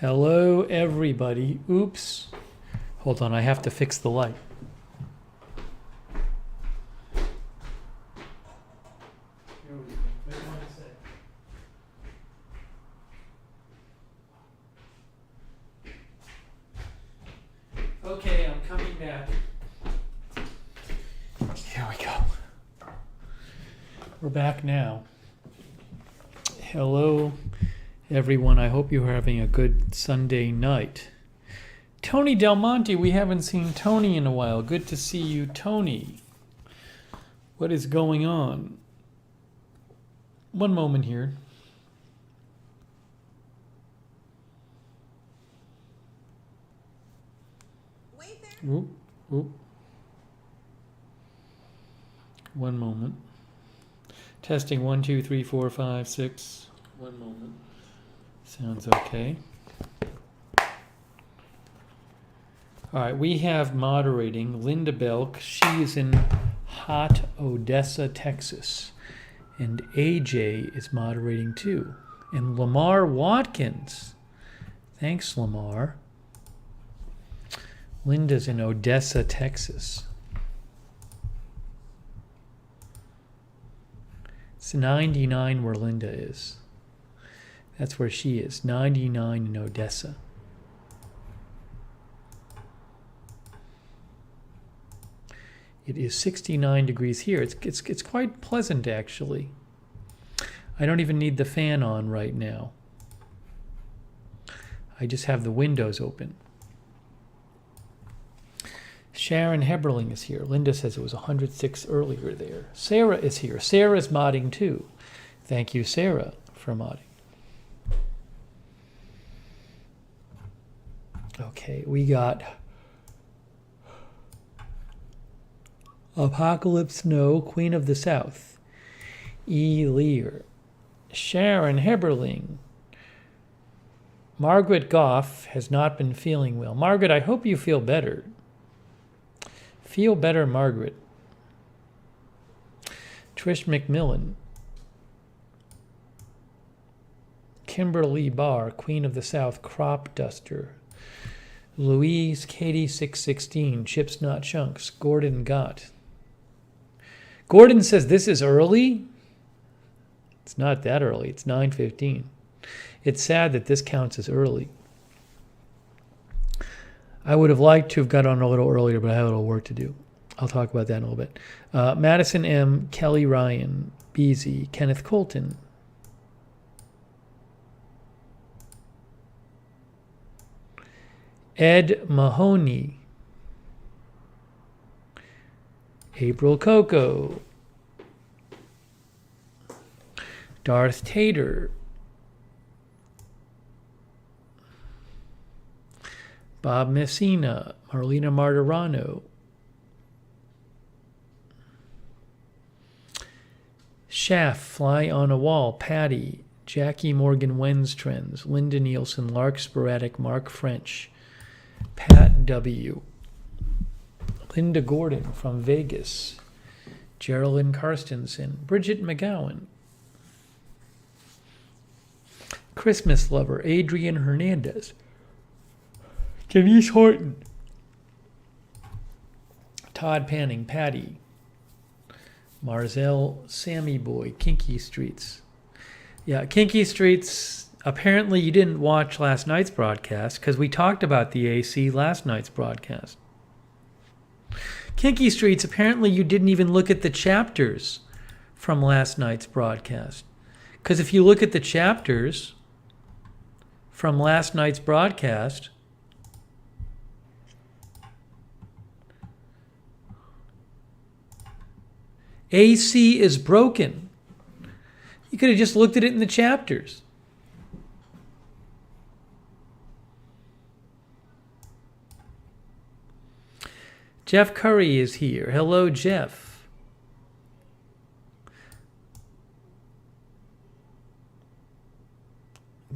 Hello, everybody. Oops. Hold on, I have to fix the light. Here we go. Wait 1 sec. Okay, I'm coming back. Here we go. We're back now. Hello, everyone. I hope you're having a good Sunday night. Tony Del Monte, we haven't seen Tony in a while. Good to see you, Tony. What is going on? One moment here. Wait there. Oop, oop. One moment. Testing 1, 2, 3, 4, 5, 6. One moment. Sounds okay. All right, we have moderating Linda Belk. She is in hot Odessa, Texas. And AJ is moderating too. And Lamar Watkins. Thanks, Lamar. Linda's in Odessa, Texas. It's 99 where Linda is. That's where she is. 99 in Odessa. It is 69 degrees here. It's quite pleasant, actually. I don't even need the fan on right now. I just have the windows open. Sharon Heberling is here. Linda says it was 106 earlier there. Sarah is here. Sarah's modding too. Thank you, Sarah, for modding. Okay, we got Apocalypse Snow, Queen of the South. E. Lear. Sharon Heberling. Margaret Goff has not been feeling well. Margaret, I hope you feel better. Feel better, Margaret. Trish McMillan. Kimberly Barr, Queen of the South, Crop Duster. Louise, Katie 616, Chips Not Chunks, Gordon Gott. Gordon says this is early. It's not that early. It's 9:15. It's sad that this counts as early. I would have liked to have got on a little earlier, but I have a little work to do. I'll talk about that in a little bit. Madison M., Kelly Ryan, Beasy, Kenneth Colton. Ed Mahoney. April Coco. Darth Tater. Bob Messina, Marlena Martirano. Shaft, Fly on a Wall, Patty, Jackie Morgan Wenstrens, Linda Nielsen, Lark Sporadic, Mark French, Pat W. Linda Gordon from Vegas, Geraldine Karstensen, Bridget McGowan, Christmas Lover, Adrian Hernandez, Denise Horton, Todd Panning, Patty, Marzell, Sammy Boy, Kinky Streets. Yeah, Kinky Streets, apparently you didn't watch last night's broadcast because we talked about the AC last night's broadcast. Kinky Streets, apparently you didn't even look at the chapters from last night's broadcast. Because if you look at the chapters from last night's broadcast, AC is broken. You could have just looked at it in the chapters. Jeff Curry is here. Hello, Jeff.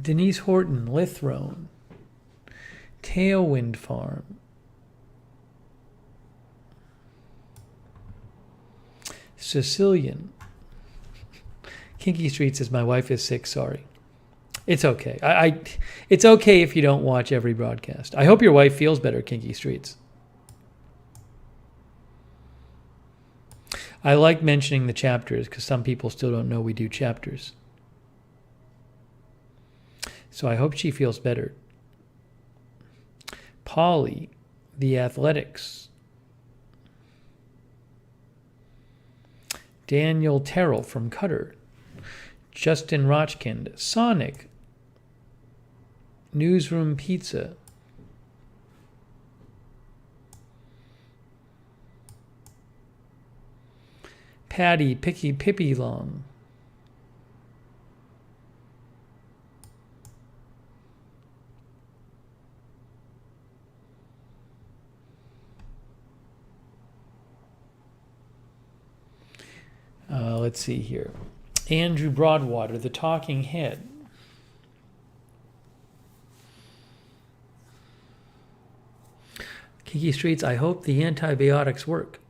Denise Horton, Lithrone. Tailwind Farm. Sicilian. Kinky Street says, my wife is sick, sorry. It's okay. It's okay if you don't watch every broadcast. I hope your wife feels better, Kinky Streets. I like mentioning the chapters because some people still don't know we do chapters. So I hope she feels better. Polly, the Athletics. Daniel Terrell from Cutter. Justin Rochkind. Sonic. Newsroom Pizza. Patty Picky Pippy Long. Let's see here. Andrew Broadwater, the Talking Head. Kiki Streets, I hope the antibiotics work.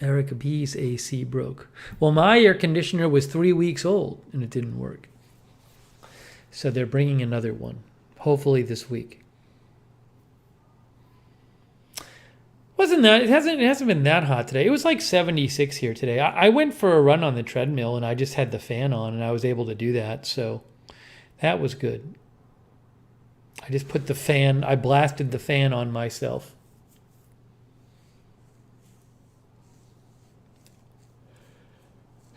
Erica B's AC broke. Well, my air conditioner was 3 weeks old and it didn't work. So they're bringing another one, hopefully this week. It hasn't been that hot today. It was like 76 here today. I went for a run on the treadmill and I just had the fan on and I was able to do that. So that was good. I just put I blasted the fan on myself.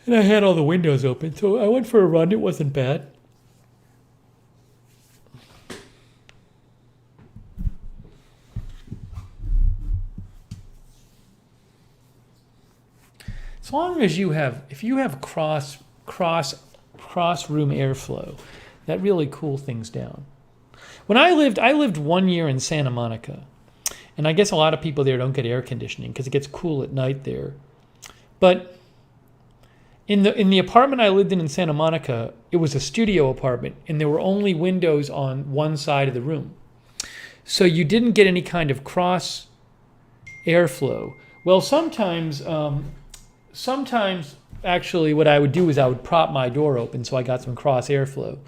And I had all the windows open, so I went for a run. It wasn't bad. As long as if you have cross room airflow, that really cools things down. When I lived 1 year in Santa Monica, and I guess a lot of people there don't get air conditioning because it gets cool at night there. But in the apartment I lived in Santa Monica, it was a studio apartment, and there were only windows on one side of the room. So you didn't get any kind of cross airflow. Well, sometimes actually what I would do is I would prop my door open so I got some cross airflow.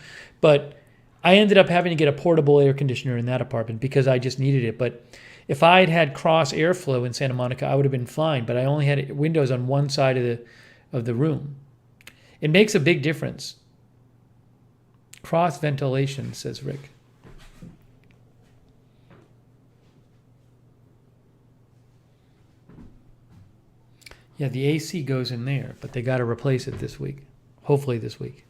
But I ended up having to get a portable air conditioner in that apartment because I just needed it. But if I had cross airflow in Santa Monica, I would have been fine. But I only had windows on one side of the room. It makes a big difference. Cross ventilation, says Rick. Yeah, the AC goes in there, but they got to replace it this week. Hopefully this week.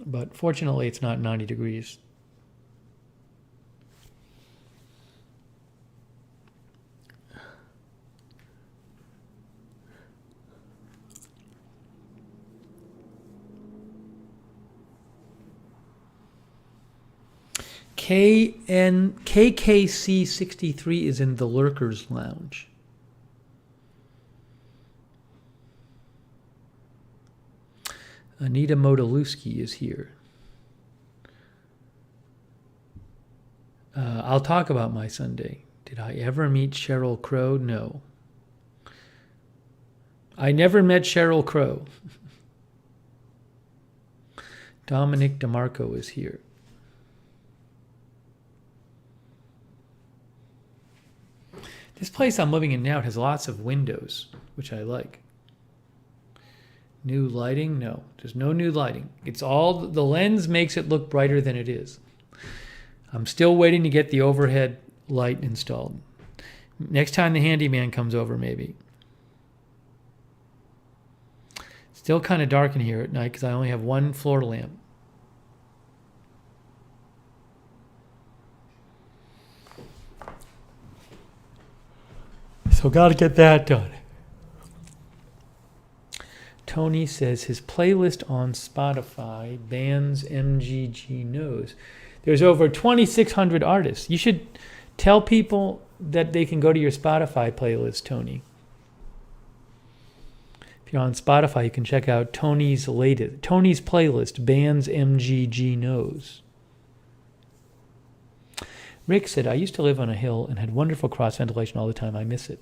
But fortunately, it's not 90 degrees. KKC 63 is in the Lurkers Lounge. Anita Modolewski is here. I'll talk about my Sunday. Did I ever meet Sheryl Crow? No. I never met Sheryl Crow. Dominic DeMarco is here. This place I'm living in now has lots of windows, which I like. New lighting? No, there's no new lighting. It's all, the lens makes it look brighter than it is. I'm still waiting to get the overhead light installed. Next time the handyman comes over, maybe. Still kind of dark in here at night because I only have one floor lamp. So got to get that done. Tony says his playlist on Spotify, Bands MGG Knows. There's over 2,600 artists. You should tell people that they can go to your Spotify playlist, Tony. If you're on Spotify, you can check out Tony's playlist, Bands MGG Knows. Rick said, I used to live on a hill and had wonderful cross ventilation all the time. I miss it.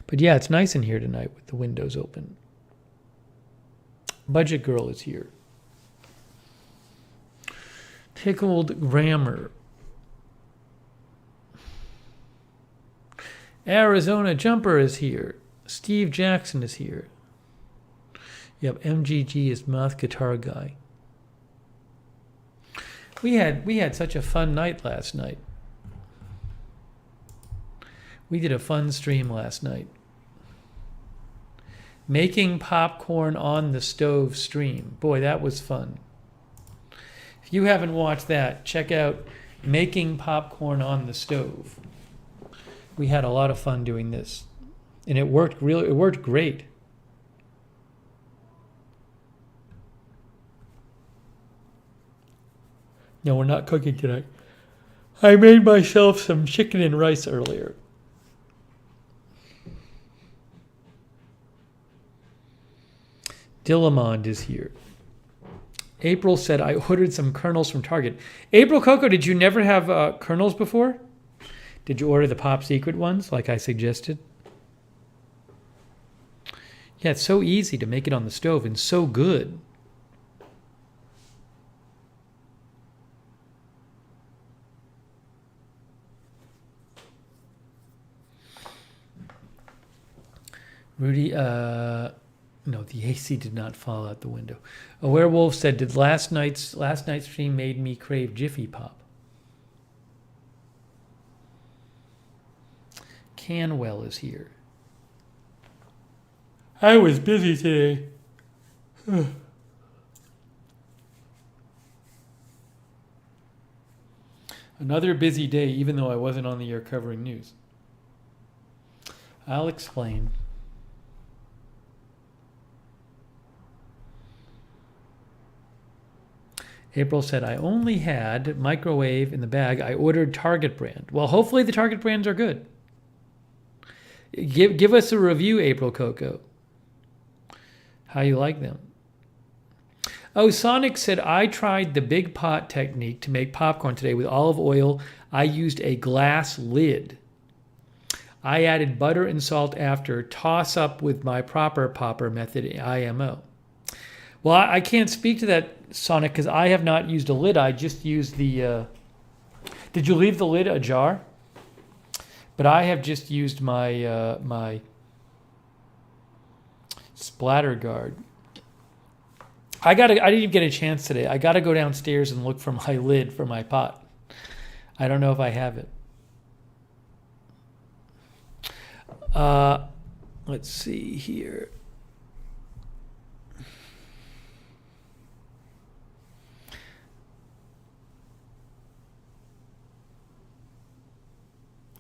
But yeah, it's nice in here tonight with the windows open. Budget Girl is here. Tickled Grammar. Arizona Jumper is here. Steve Jackson is here. Yep, MGG is Moth Guitar Guy. We had such a fun night last night. We did a fun stream last night. Making popcorn on the stove stream. Boy, that was fun. If you haven't watched that, check out Making Popcorn on the Stove. We had a lot of fun doing this. And it worked great. No, we're not cooking tonight. I made myself some chicken and rice earlier. Dillamond is here. April said, I ordered some kernels from Target. April Coco, did you never have kernels before? Did you order the Pop Secret ones like I suggested? Yeah, it's so easy to make it on the stove and so good. Rudy, no, the AC did not fall out the window. A werewolf said, did last night's stream made me crave Jiffy Pop? Canwell is here. I was busy today. Another busy day, even though I wasn't on the air covering news. I'll explain. April said, I only had microwave in the bag. I ordered Target brand. Well, hopefully the Target brands are good. Give us a review, April Coco. How you like them. Oh, Sonic said, I tried the big pot technique to make popcorn today with olive oil. I used a glass lid. I added butter and salt after. Toss up with my proper popper method, IMO. Well, I can't speak to that, Sonic, because I have not used a lid. I just used the... Did you leave the lid ajar? But I have just used my my splatter guard. I didn't even get a chance today. I gotta go downstairs and look for my lid for my pot. I don't know if I have it. Let's see here.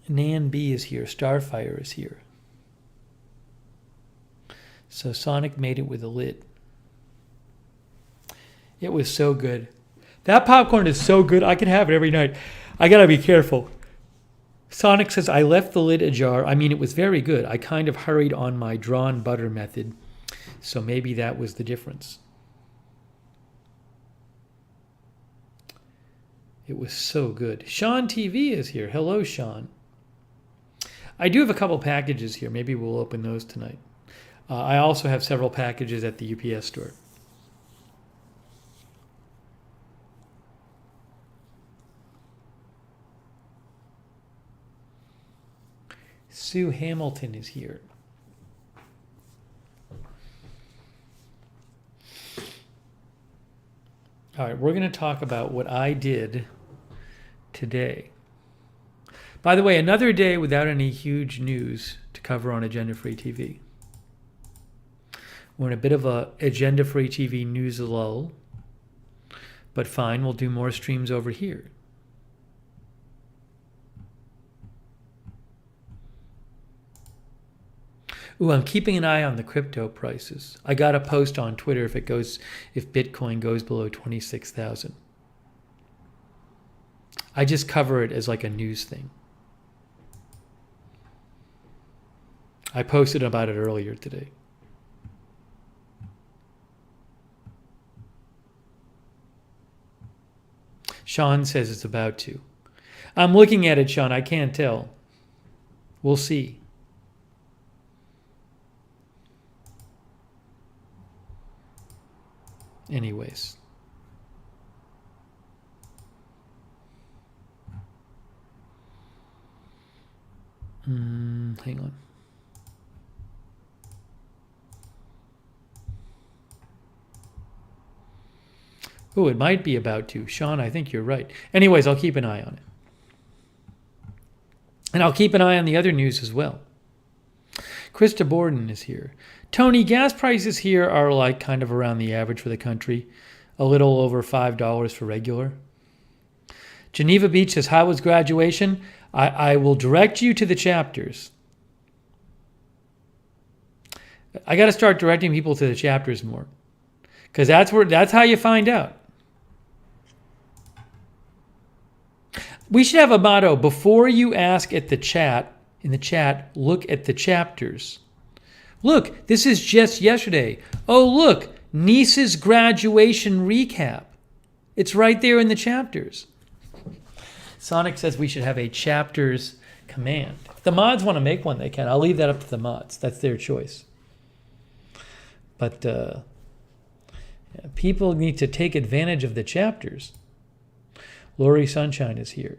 Nan B is here. Starfire is here. So Sonic made it with a lid. It was so good. That popcorn is so good. I can have it every night. I gotta be careful. Sonic says, I left the lid ajar. I mean, it was very good. I kind of hurried on my drawn butter method. So maybe that was the difference. It was so good. Sean TV is here. Hello, Sean. I do have a couple packages here. Maybe we'll open those tonight. I also have several packages at the UPS store. Sue Hamilton is here. All right, we're going to talk about what I did today. By the way, another day without any huge news to cover on Agenda Free TV. We're in a bit of a Agenda Free TV news lull, but fine, we'll do more streams over here. Ooh, I'm keeping an eye on the crypto prices. I got a post on Twitter if Bitcoin goes below 26,000. I just cover it as like a news thing. I posted about it earlier today. Sean says it's about to. I'm looking at it, Sean. I can't tell. We'll see. Anyways. Hang on. Oh, it might be about to. Sean, I think you're right. Anyways, I'll keep an eye on it. And I'll keep an eye on the other news as well. Krista Borden is here. Tony, gas prices here are like kind of around the average for the country. A little over $5 for regular. Geneva Beach says, how was graduation? I will direct you to the chapters. I got to start directing people to the chapters more. Because that's how you find out. We should have a motto. Before you ask in the chat, look at the chapters. Look, this is just yesterday. Oh, look, niece's graduation recap. It's right there in the chapters. Sonic says we should have a chapters command. If the mods want to make one, they can. I'll leave that up to the mods. That's their choice. But people need to take advantage of the chapters. Lori Sunshine is here.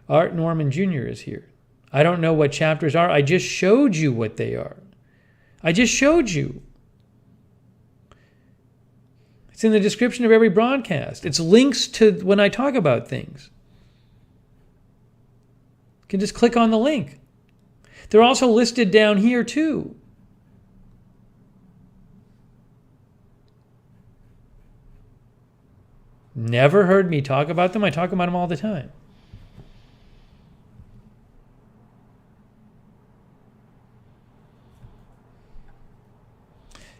Art Norman Jr. is here. I don't know what chapters are. I just showed you what they are. I just showed you. It's in the description of every broadcast. It's links to when I talk about things. You can just click on the link. They're also listed down here too. Never heard me talk about them. I talk about them all the time.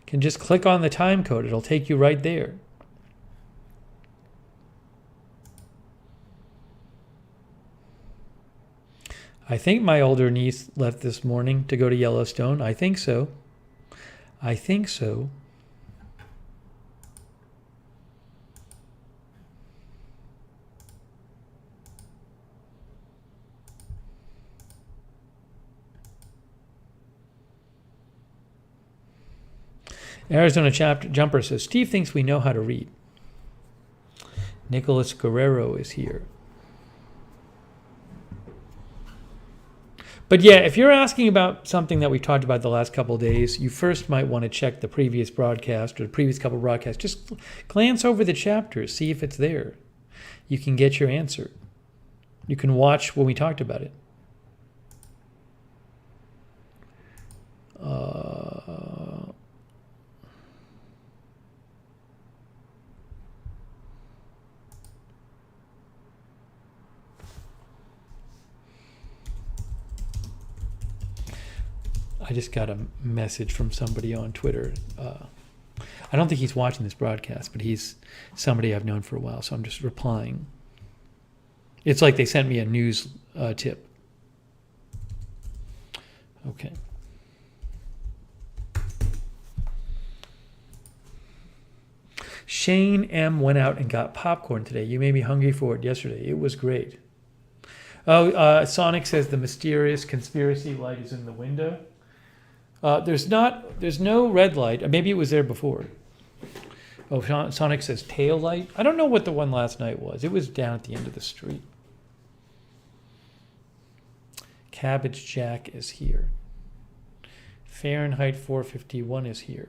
Can just click on the time code. It'll take you right there. I think my older niece left this morning to go to Yellowstone. I think so. I think so. Arizona Jumper says, Steve thinks we know how to read. Nicholas Guerrero is here. But yeah, if you're asking about something that we've talked about the last couple of days, you first might want to check the previous broadcast or the previous couple of broadcasts. Just glance over the chapters, see if it's there. You can get your answer. You can watch when we talked about it. I just got a message from somebody on Twitter. I don't think he's watching this broadcast, but he's somebody I've known for a while, so I'm just replying. It's like they sent me a news tip. Okay. Shane M. went out and got popcorn today. You made me hungry for it yesterday. It was great. Oh, Sonic says the mysterious conspiracy light is in the window. There's no red light. Maybe it was there before. Oh, Sonic says tail light. I don't know what the one last night was. It was down at the end of the street. Cabbage Jack is here. Fahrenheit 451 is here.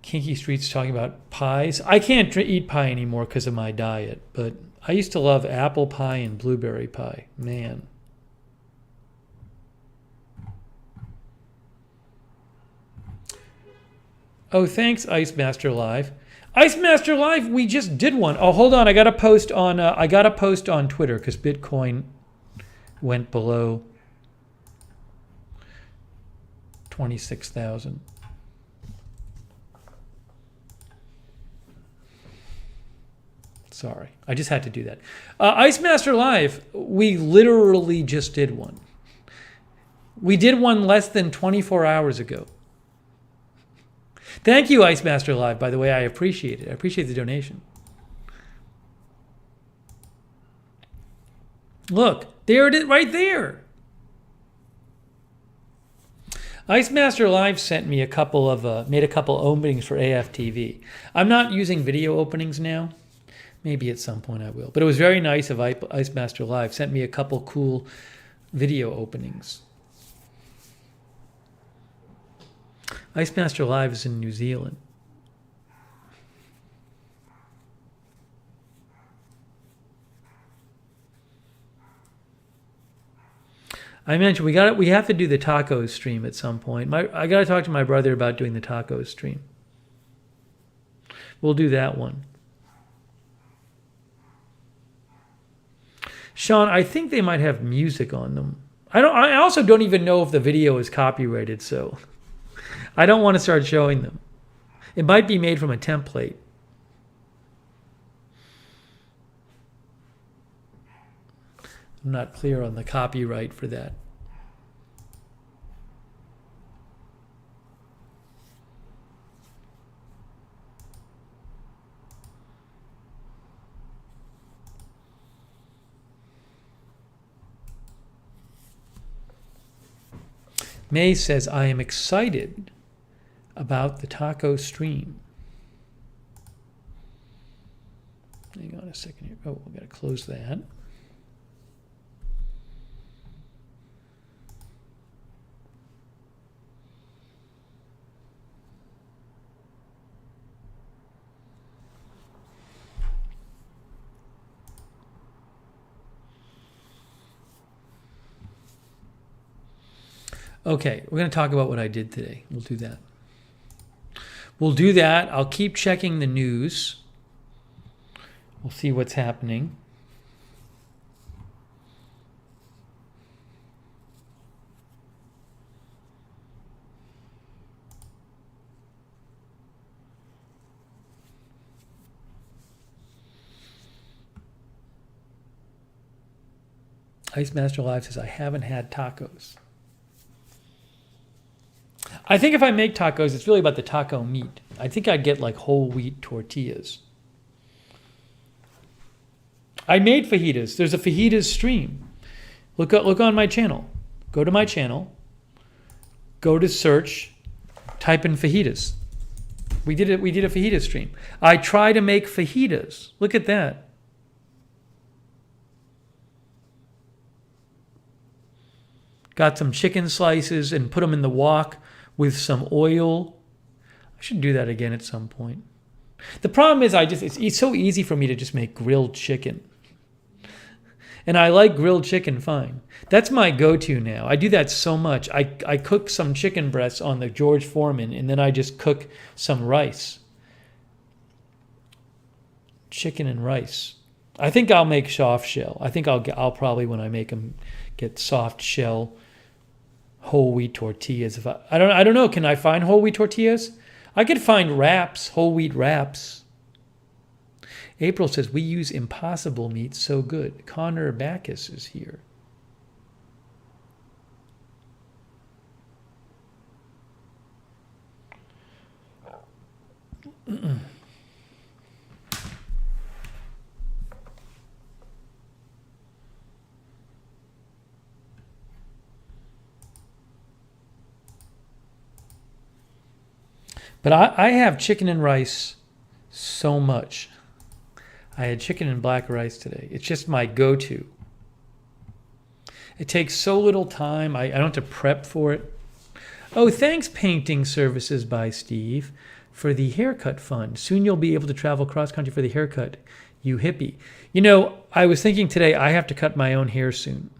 Kinky Street's talking about pies. I can't eat pie anymore because of my diet, but I used to love apple pie and blueberry pie. Man. Oh, thanks, Ice Master Live. Ice Master Live, we just did one. Oh, hold on. I got a post on Twitter because Bitcoin went below 26,000. Sorry, I just had to do that. Ice Master Live, we literally just did one. We did one less than 24 hours ago. Thank you, Ice Master Live, by the way. I appreciate it. I appreciate the donation. Look, there it is, right there. Ice Master Live sent me made a couple openings for AFTV. I'm not using video openings now. Maybe at some point I will. But it was very nice of Ice Master Live. Sent me a couple cool video openings. Ice Master Live is in New Zealand. I mentioned we have to do the tacos stream at some point. I got to talk to my brother about doing the tacos stream. We'll do that one. Sean, I think they might have music on them. I also don't even know if the video is copyrighted, so I don't want to start showing them. It might be made from a template. I'm not clear on the copyright for that. May says, I am excited about the taco stream. Hang on a second here. Oh, we've got to close that. Okay, we're going to talk about what I did today. We'll do that. We'll do that. I'll keep checking the news. We'll see what's happening. Ice Master Live says, I haven't had tacos. I think if I make tacos, it's really about the taco meat. I think I'd get like whole wheat tortillas. I made fajitas. There's a fajitas stream. Look on my channel. Go to my channel. Go to search. Type in fajitas. We did a fajita stream. I try to make fajitas. Look at that. Got some chicken slices and put them in the wok with some oil. I should do that again at some point. The problem is it's so easy for me to just make grilled chicken. And I like grilled chicken fine. That's my go-to now. I do that so much. I cook some chicken breasts on the George Foreman, and then I just cook some rice. Chicken and rice. I think I'll make soft shell. I think I'll probably, when I make them, get soft shell whole wheat tortillas. If I don't know, can I find whole wheat tortillas? I could find wraps, whole wheat wraps. April says, we use Impossible meat, so good. Connor Backus is here. But I have chicken and rice so much. I had chicken and black rice today. It's just my go-to. It takes so little time. I don't have to prep for it. Oh, thanks, Painting Services by Steve, for the haircut fund. Soon you'll be able to travel cross-country for the haircut, you hippie. You know, I was thinking today I have to cut my own hair soon.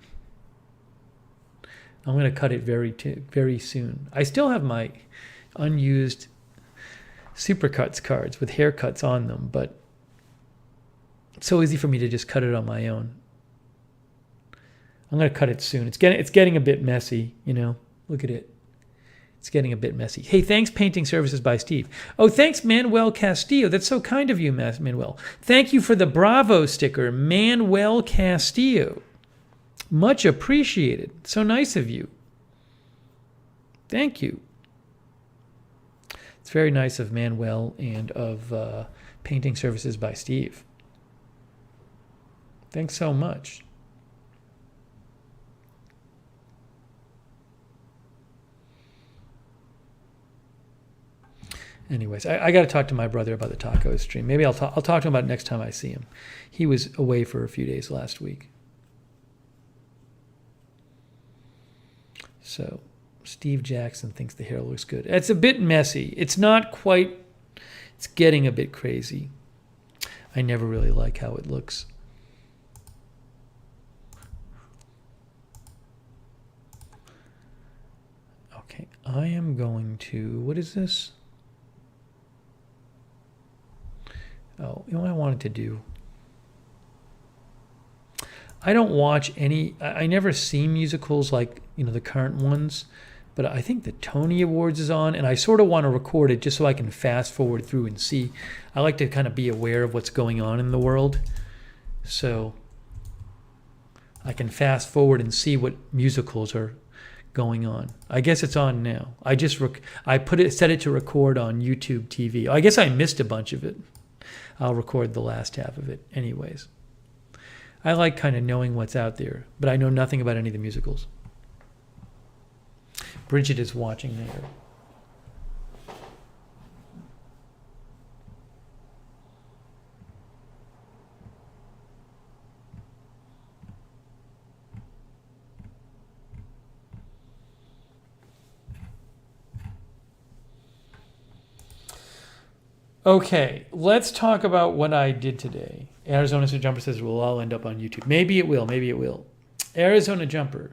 I'm going to cut it very soon. I still have my unused Supercuts cards with haircuts on them, but it's so easy for me to just cut it on my own. I'm going to cut it soon. It's getting a bit messy, you know. Look at it. It's getting a bit messy. Hey, thanks, Painting Services by Steve. Oh, thanks, Manuel Castillo. That's so kind of you, Manuel. Thank you for the Bravo sticker, Manuel Castillo. Much appreciated. So nice of you. Thank you. It's very nice of Manuel and of Painting Services by Steve. Thanks so much. Anyways, I got to talk to my brother about the taco stream. Maybe I'll talk to him about it next time I see him. He was away for a few days last week. So, Steve Jackson thinks the hair looks good. It's a bit messy. It's not quite, it's getting a bit crazy. I never really like how it looks. Okay, I am going to, what is this? Oh, you know what I wanted to do? I don't watch any, I never see musicals like, the current ones, but I think the Tony Awards is on, and I sort of want to record it just so I can fast forward through and see. I like to kind of be aware of what's going on in the world, so I can fast forward and see what musicals are going on. I guess it's on now. I set it to record on YouTube TV. I guess I missed a bunch of it. I'll record the last half of it anyways. I like kind of knowing what's out there, but I know nothing about any of the musicals. Bridget is watching there. Okay, let's talk about what I did today. Arizona Jumper says we'll all end up on YouTube. Maybe it will, maybe it will. Arizona Jumper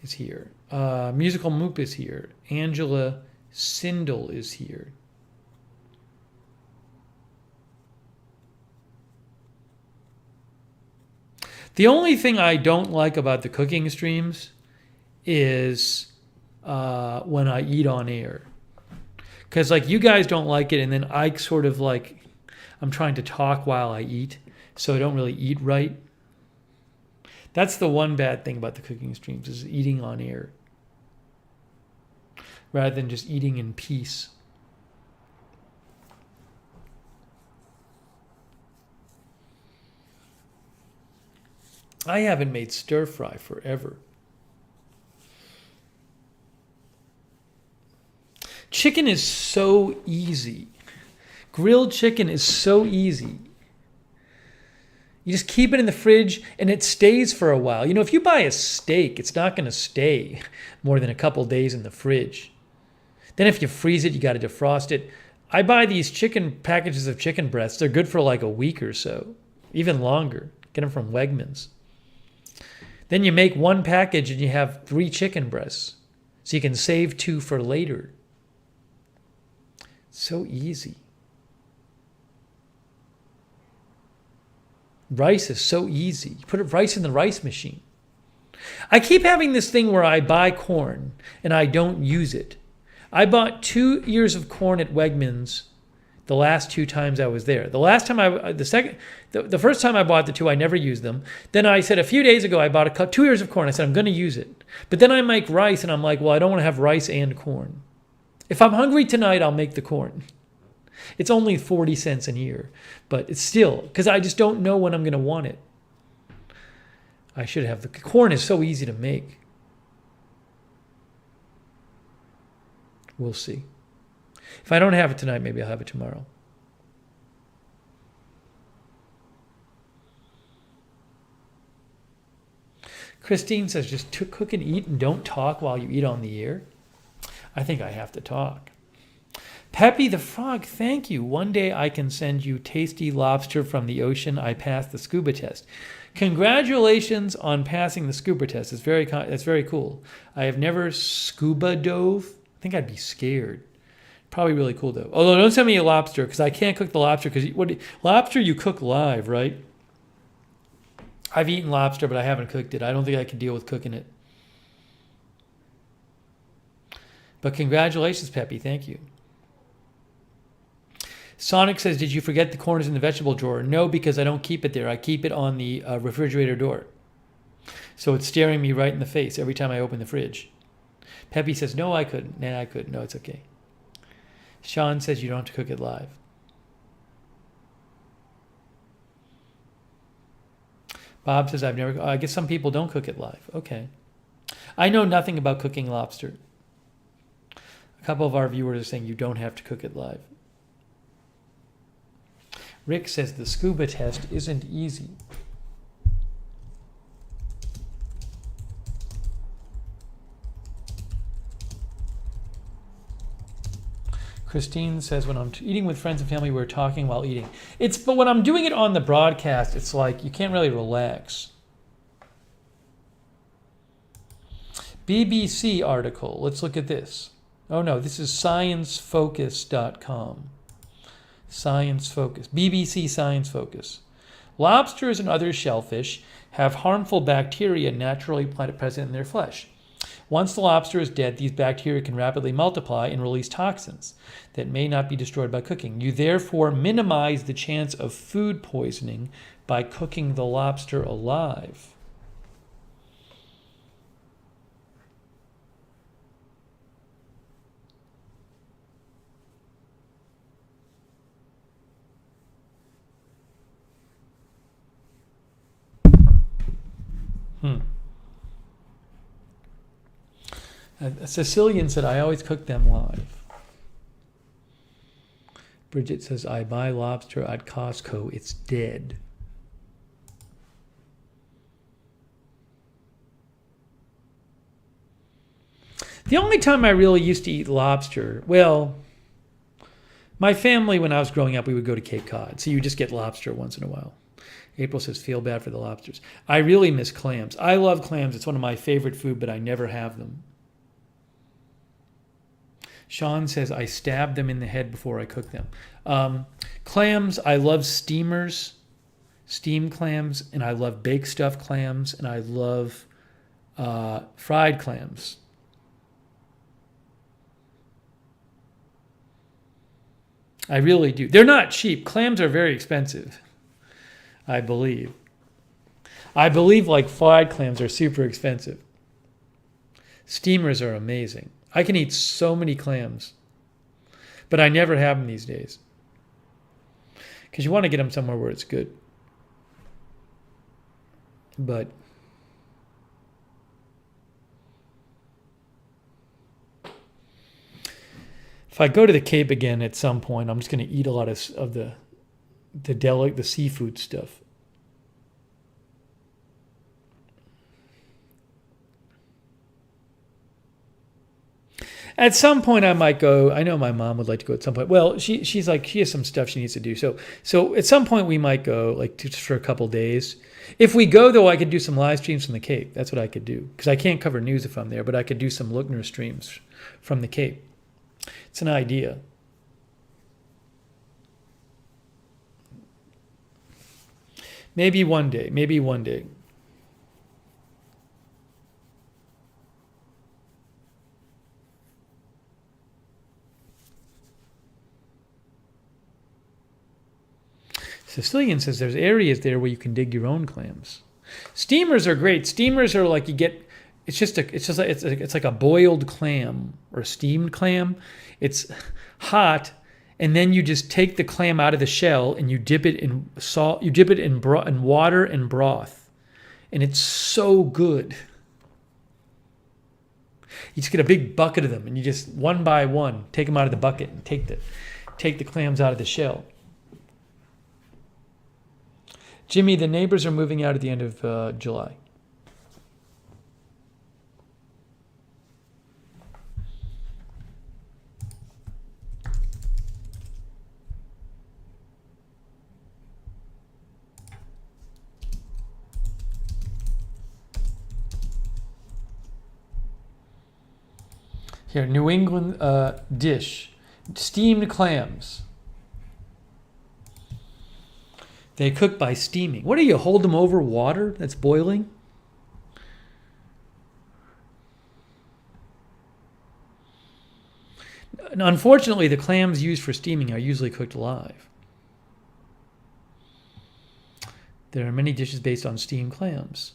is here. Musical Moop is here. Angela Sindel is here. The only thing I don't like about the cooking streams is when I eat on air. Because you guys don't like it, and then I sort of I'm trying to talk while I eat, so I don't really eat right. That's the one bad thing about the cooking streams, is eating on air rather than just eating in peace. I haven't made stir fry forever. Chicken is so easy. Grilled chicken is so easy. You just keep it in the fridge and it stays for a while. If you buy a steak, it's not going to stay more than a couple days in the fridge. Then if you freeze it, you got to defrost it. I buy these packages of chicken breasts. They're good for a week or so, even longer. Get them from Wegmans. Then you make one package and you have 3 chicken breasts. So you can save 2 for later. So easy. Rice is so easy. You put rice in the rice machine. I keep having this thing where I buy corn and I don't use it. I bought 2 ears of corn at Wegmans the last 2 times I was there. The first time I bought the 2, I never used them. Then I said a few days ago I bought 2 ears of corn. I said I'm going to use it. But then I make rice and I'm like, well, I don't want to have rice and corn. If I'm hungry tonight, I'll make the corn. It's only 40 cents an ear, but it's still, because I just don't know when I'm going to want it. I should have. The corn is so easy to make. We'll see. If I don't have it tonight, maybe I'll have it tomorrow. Christine says, just cook and eat and don't talk while you eat on the air. I think I have to talk. Peppy the Frog, thank you. One day I can send you tasty lobster from the ocean. I passed the scuba test. Congratulations on passing the scuba test. It's very cool. I have never scuba dove. I think I'd be scared. Probably really cool though. Although don't send me a lobster because I can't cook the lobster because lobster you cook live, right? I've eaten lobster, but I haven't cooked it. I don't think I can deal with cooking it. But congratulations, Peppy. Thank you. Sonic says, did you forget the corn is in the vegetable drawer? No, because I don't keep it there. I keep it on the refrigerator door. So it's staring me right in the face every time I open the fridge. Peppy says, no, I couldn't. Nah, I couldn't. No, it's okay. Sean says you don't have to cook it live. Bob says, I guess some people don't cook it live. Okay. I know nothing about cooking lobster. A couple of our viewers are saying you don't have to cook it live. Rick says the scuba test isn't easy. Christine says, when I'm eating with friends and family, we're talking while eating. But when I'm doing it on the broadcast, it's like you can't really relax. BBC article. Let's look at this. Oh no, this is sciencefocus.com. Science Focus. BBC Science Focus. Lobsters and other shellfish have harmful bacteria naturally present in their flesh. Once the lobster is dead, these bacteria can rapidly multiply and release toxins that may not be destroyed by cooking. You therefore minimize the chance of food poisoning by cooking the lobster alive. A Sicilian said, I always cook them live. Bridget says, I buy lobster at Costco. It's dead. The only time I really used to eat lobster, well, my family, when I was growing up, we would go to Cape Cod. So you just get lobster once in a while. April says, feel bad for the lobsters. I really miss clams. I love clams. It's one of my favorite food, but I never have them. Sean says, I stab them in the head before I cook them. Clams, I love steamers, steamed clams, and I love baked stuffed clams, and I love fried clams. I really do. They're not cheap. Clams are very expensive, I believe. I believe like fried clams are super expensive. Steamers are amazing. I can eat so many clams, but I never have them these days because you want to get them somewhere where it's good. But if I go to the Cape again at some point, I'm just going to eat a lot of the seafood stuff. At some point, I might go. I know my mom would like to go at some point. Well, she's like, she has some stuff she needs to do. So at some point, we might go, like, just for a couple days. If we go, though, I could do some live streams from the Cape. That's what I could do. Because I can't cover news if I'm there, but I could do some Lookner streams from the Cape. It's an idea. Maybe one day. Maybe one day. Sicilian says there's areas there where you can dig your own clams. Steamers are great. Steamers are like it's like a boiled clam or a steamed clam. It's hot, and then you just take the clam out of the shell and you dip it in salt. You dip it in water and broth, and it's so good. You just get a big bucket of them, and you just one by one take them out of the bucket and take the clams out of the shell. Jimmy, the neighbors are moving out at the end of July. Here, New England dish, steamed clams. They cook by steaming. What do you hold them over water that's boiling? And unfortunately, the clams used for steaming are usually cooked live. There are many dishes based on steamed clams.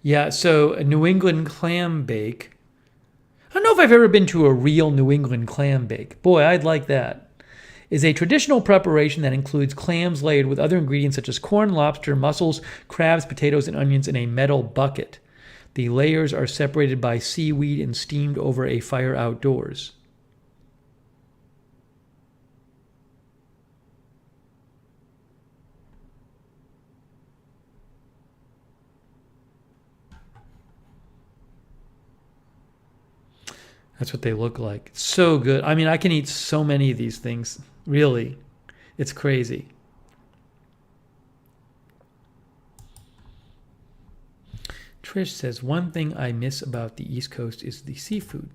Yeah, so a New England clam bake. I don't know if I've ever been to a real New England clam bake. Boy, I'd like that. is a traditional preparation that includes clams layered with other ingredients such as corn, lobster, mussels, crabs, potatoes, and onions in a metal bucket. The layers are separated by seaweed and steamed over a fire outdoors. That's what they look like. So good. I mean, I can eat so many of these things. Really. It's crazy. Trish says, one thing I miss about the East Coast is the seafood.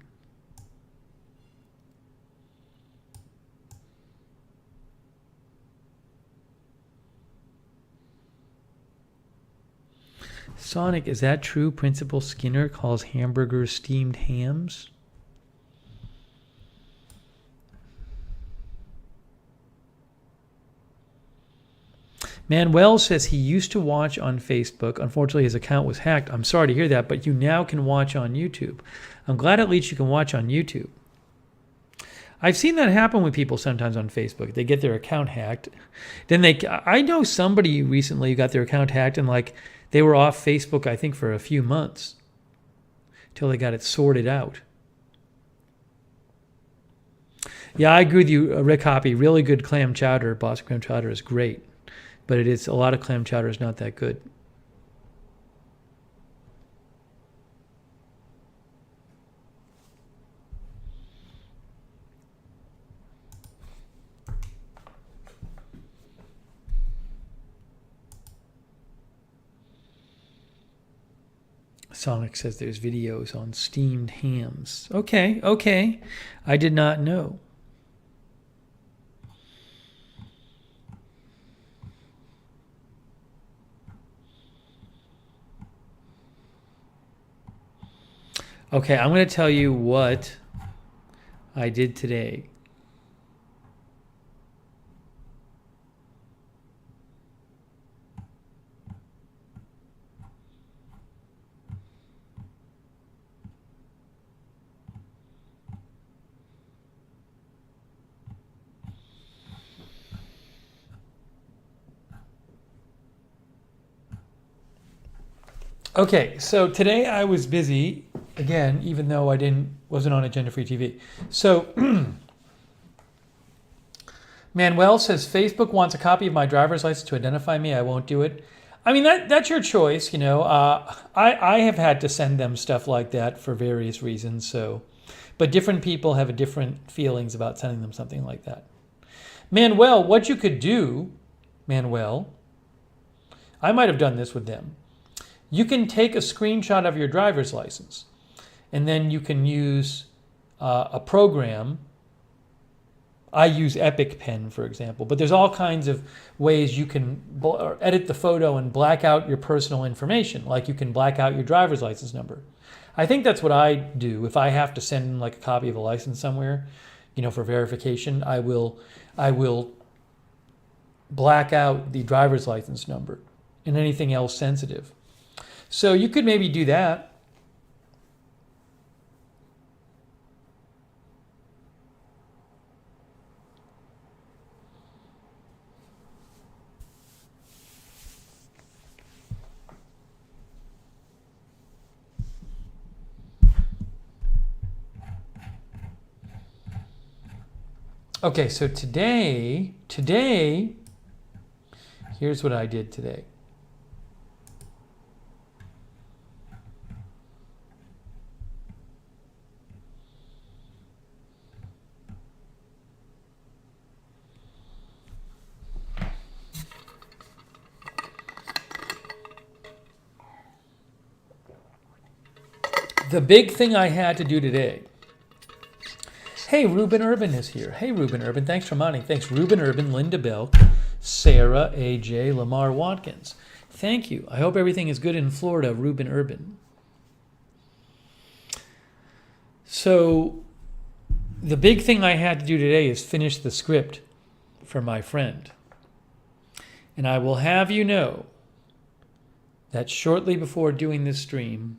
Sonic, is that true? Principal Skinner calls hamburgers steamed hams? Manuel says he used to watch on Facebook. Unfortunately, his account was hacked. I'm sorry to hear that, but you now can watch on YouTube. I'm glad at least you can watch on YouTube. I've seen that happen with people sometimes on Facebook. They get their account hacked. Then I know somebody recently who got their account hacked and they were off Facebook, I think, for a few months until they got it sorted out. Yeah, I agree with you, Rick Hoppy. Really good clam chowder, Boston clam chowder is great. But a lot of clam chowder is not that good. Sonic says there's videos on steamed hams. Okay. I did not know. Okay, I'm going to tell you what I did today. Okay, so today I was busy again, even though I wasn't on Agenda Free TV. So Manuel says Facebook wants a copy of my driver's license to identify me. I won't do it. I mean, that's your choice, you know. I have had to send them stuff like that for various reasons. But different people have different feelings about sending them something like that. Manuel, what you could do, Manuel, I might have done this with them. You can take a screenshot of your driver's license, and then you can use a program. I use Epic Pen, for example, but there's all kinds of ways you can edit the photo and black out your personal information, like you can black out your driver's license number. I think that's what I do. If I have to send a copy of a license somewhere, for verification, I will black out the driver's license number and anything else sensitive. So you could maybe do that. Okay, so today, here's what I did today. The big thing I had to do today. Hey, Ruben Urban is here. Hey, Ruben Urban. Thanks for modding. Thanks, Ruben Urban, Linda Bell, Sarah, AJ, Lamar Watkins. Thank you. I hope everything is good in Florida, Ruben Urban. So, the big thing I had to do today is finish the script for my friend. And I will have you know that shortly before doing this stream,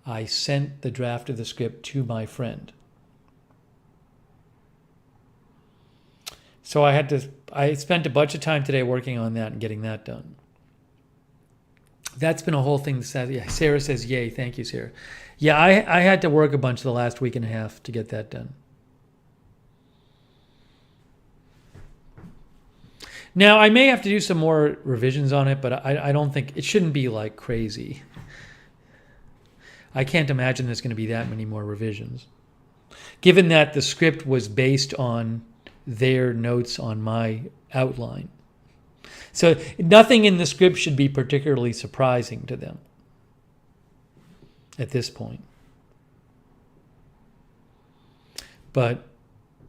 I sent the draft of the script to my friend. So I spent a bunch of time today working on that and getting that done. That's been a whole thing. Sarah says, yay. Thank you, Sarah. Yeah, I had to work a bunch the last week and a half to get that done. Now, I may have to do some more revisions on it, but I don't think it shouldn't be like crazy. I can't imagine there's going to be that many more revisions. Given that the script was based on their notes on my outline. So nothing in the script should be particularly surprising to them at this point. But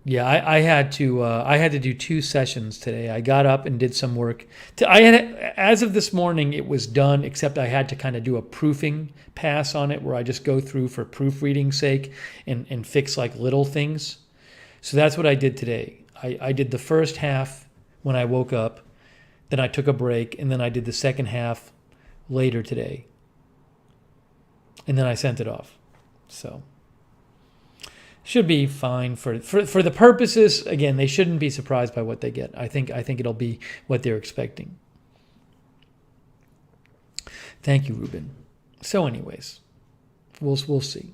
yeah, I had to do 2 sessions today. I got up and did some work. As of this morning, it was done, except I had to kind of do a proofing pass on it where I just go through for proofreading's sake and fix like little things. So that's what I did today. I did the first half when I woke up, then I took a break, and then I did the second half later today. And then I sent it off. So should be fine for the purposes. Again, they shouldn't be surprised by what they get. I think it'll be what they're expecting. Thank you, Ruben. So anyways, we'll see.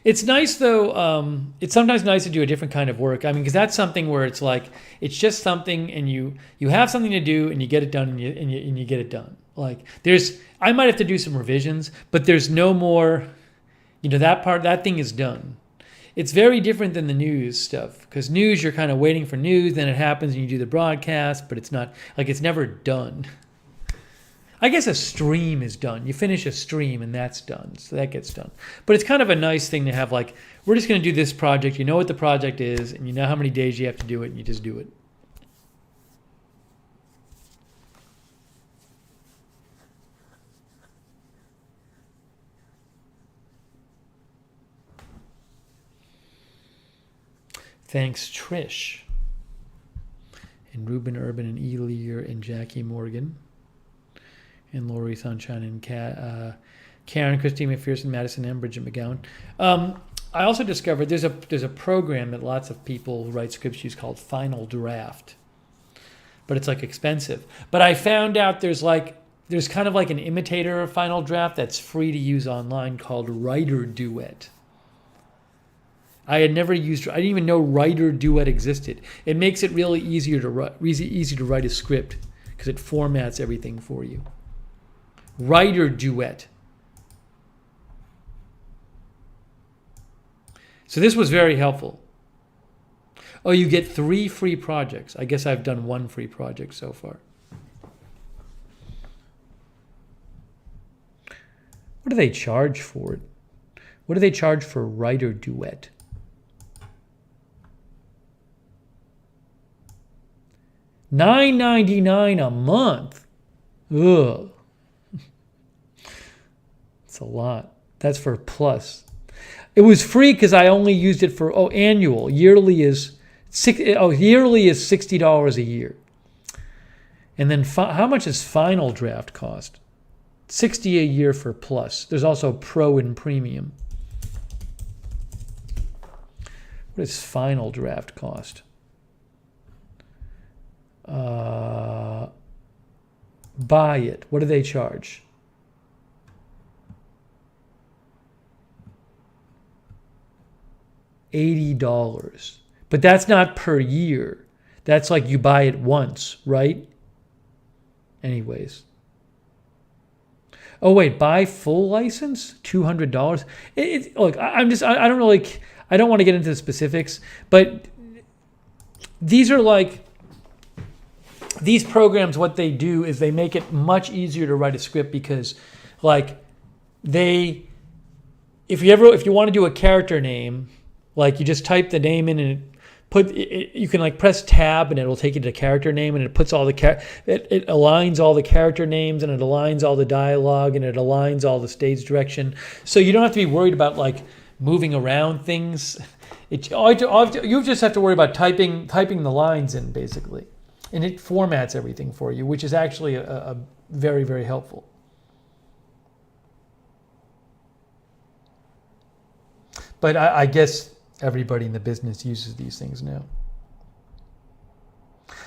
It's nice though. It's sometimes nice to do a different kind of work. I mean, because that's something where it's like it's just something, and you have something to do, and you get it done, and you get it done. Like I might have to do some revisions, but there's no more. That thing is done. It's very different than the news stuff, because news you're kind of waiting for news, then it happens and you do the broadcast, but it's not like it's never done. I guess a stream is done. You finish a stream and that's done. So that gets done. But it's kind of a nice thing to have, like, we're just going to do this project. You know what the project is, and you know how many days you have to do it, and you just do it. Thanks, Trish. And Ruben Urban and E. Lear and Jackie Morgan. And Lori Sunshine and Karen, Christine McPherson, Madison M, Bridget McGowan. I also discovered there's a program that lots of people who write scripts use called Final Draft, but it's like expensive. But I found out there's kind of like an imitator of Final Draft that's free to use online called Writer Duet. I didn't even know Writer Duet existed. It makes it really easy to write a script because it formats everything for you. Writer Duet. So this was very helpful. Oh, you get 3 free projects. I guess I've done 1 free project so far. What do they charge for it? What do they charge for Writer Duet? $9.99 a month. Ugh. It's a lot. That's for Plus. It was free because I only used it for annual. Yearly is $60 a year. And then how much does Final Draft cost? $60 a year for Plus. There's also Pro and Premium. What does Final Draft cost? Buy it. What do they charge? $80. But that's not per year. That's like you buy it once, right? Anyways. Oh wait, buy full license? $200? Look, I don't want to get into the specifics, but these programs, what they do is they make it much easier to write a script because, like, if you want to do a character name, like, you just type the name in and you can like press tab and it'll take you to the character name, and it puts all it aligns all the character names, and it aligns all the dialogue, and it aligns all the stage direction. So you don't have to be worried about like moving around things. You just have to worry about typing the lines in, basically. And it formats everything for you, which is actually a very, very helpful. But I guess everybody in the business uses these things now.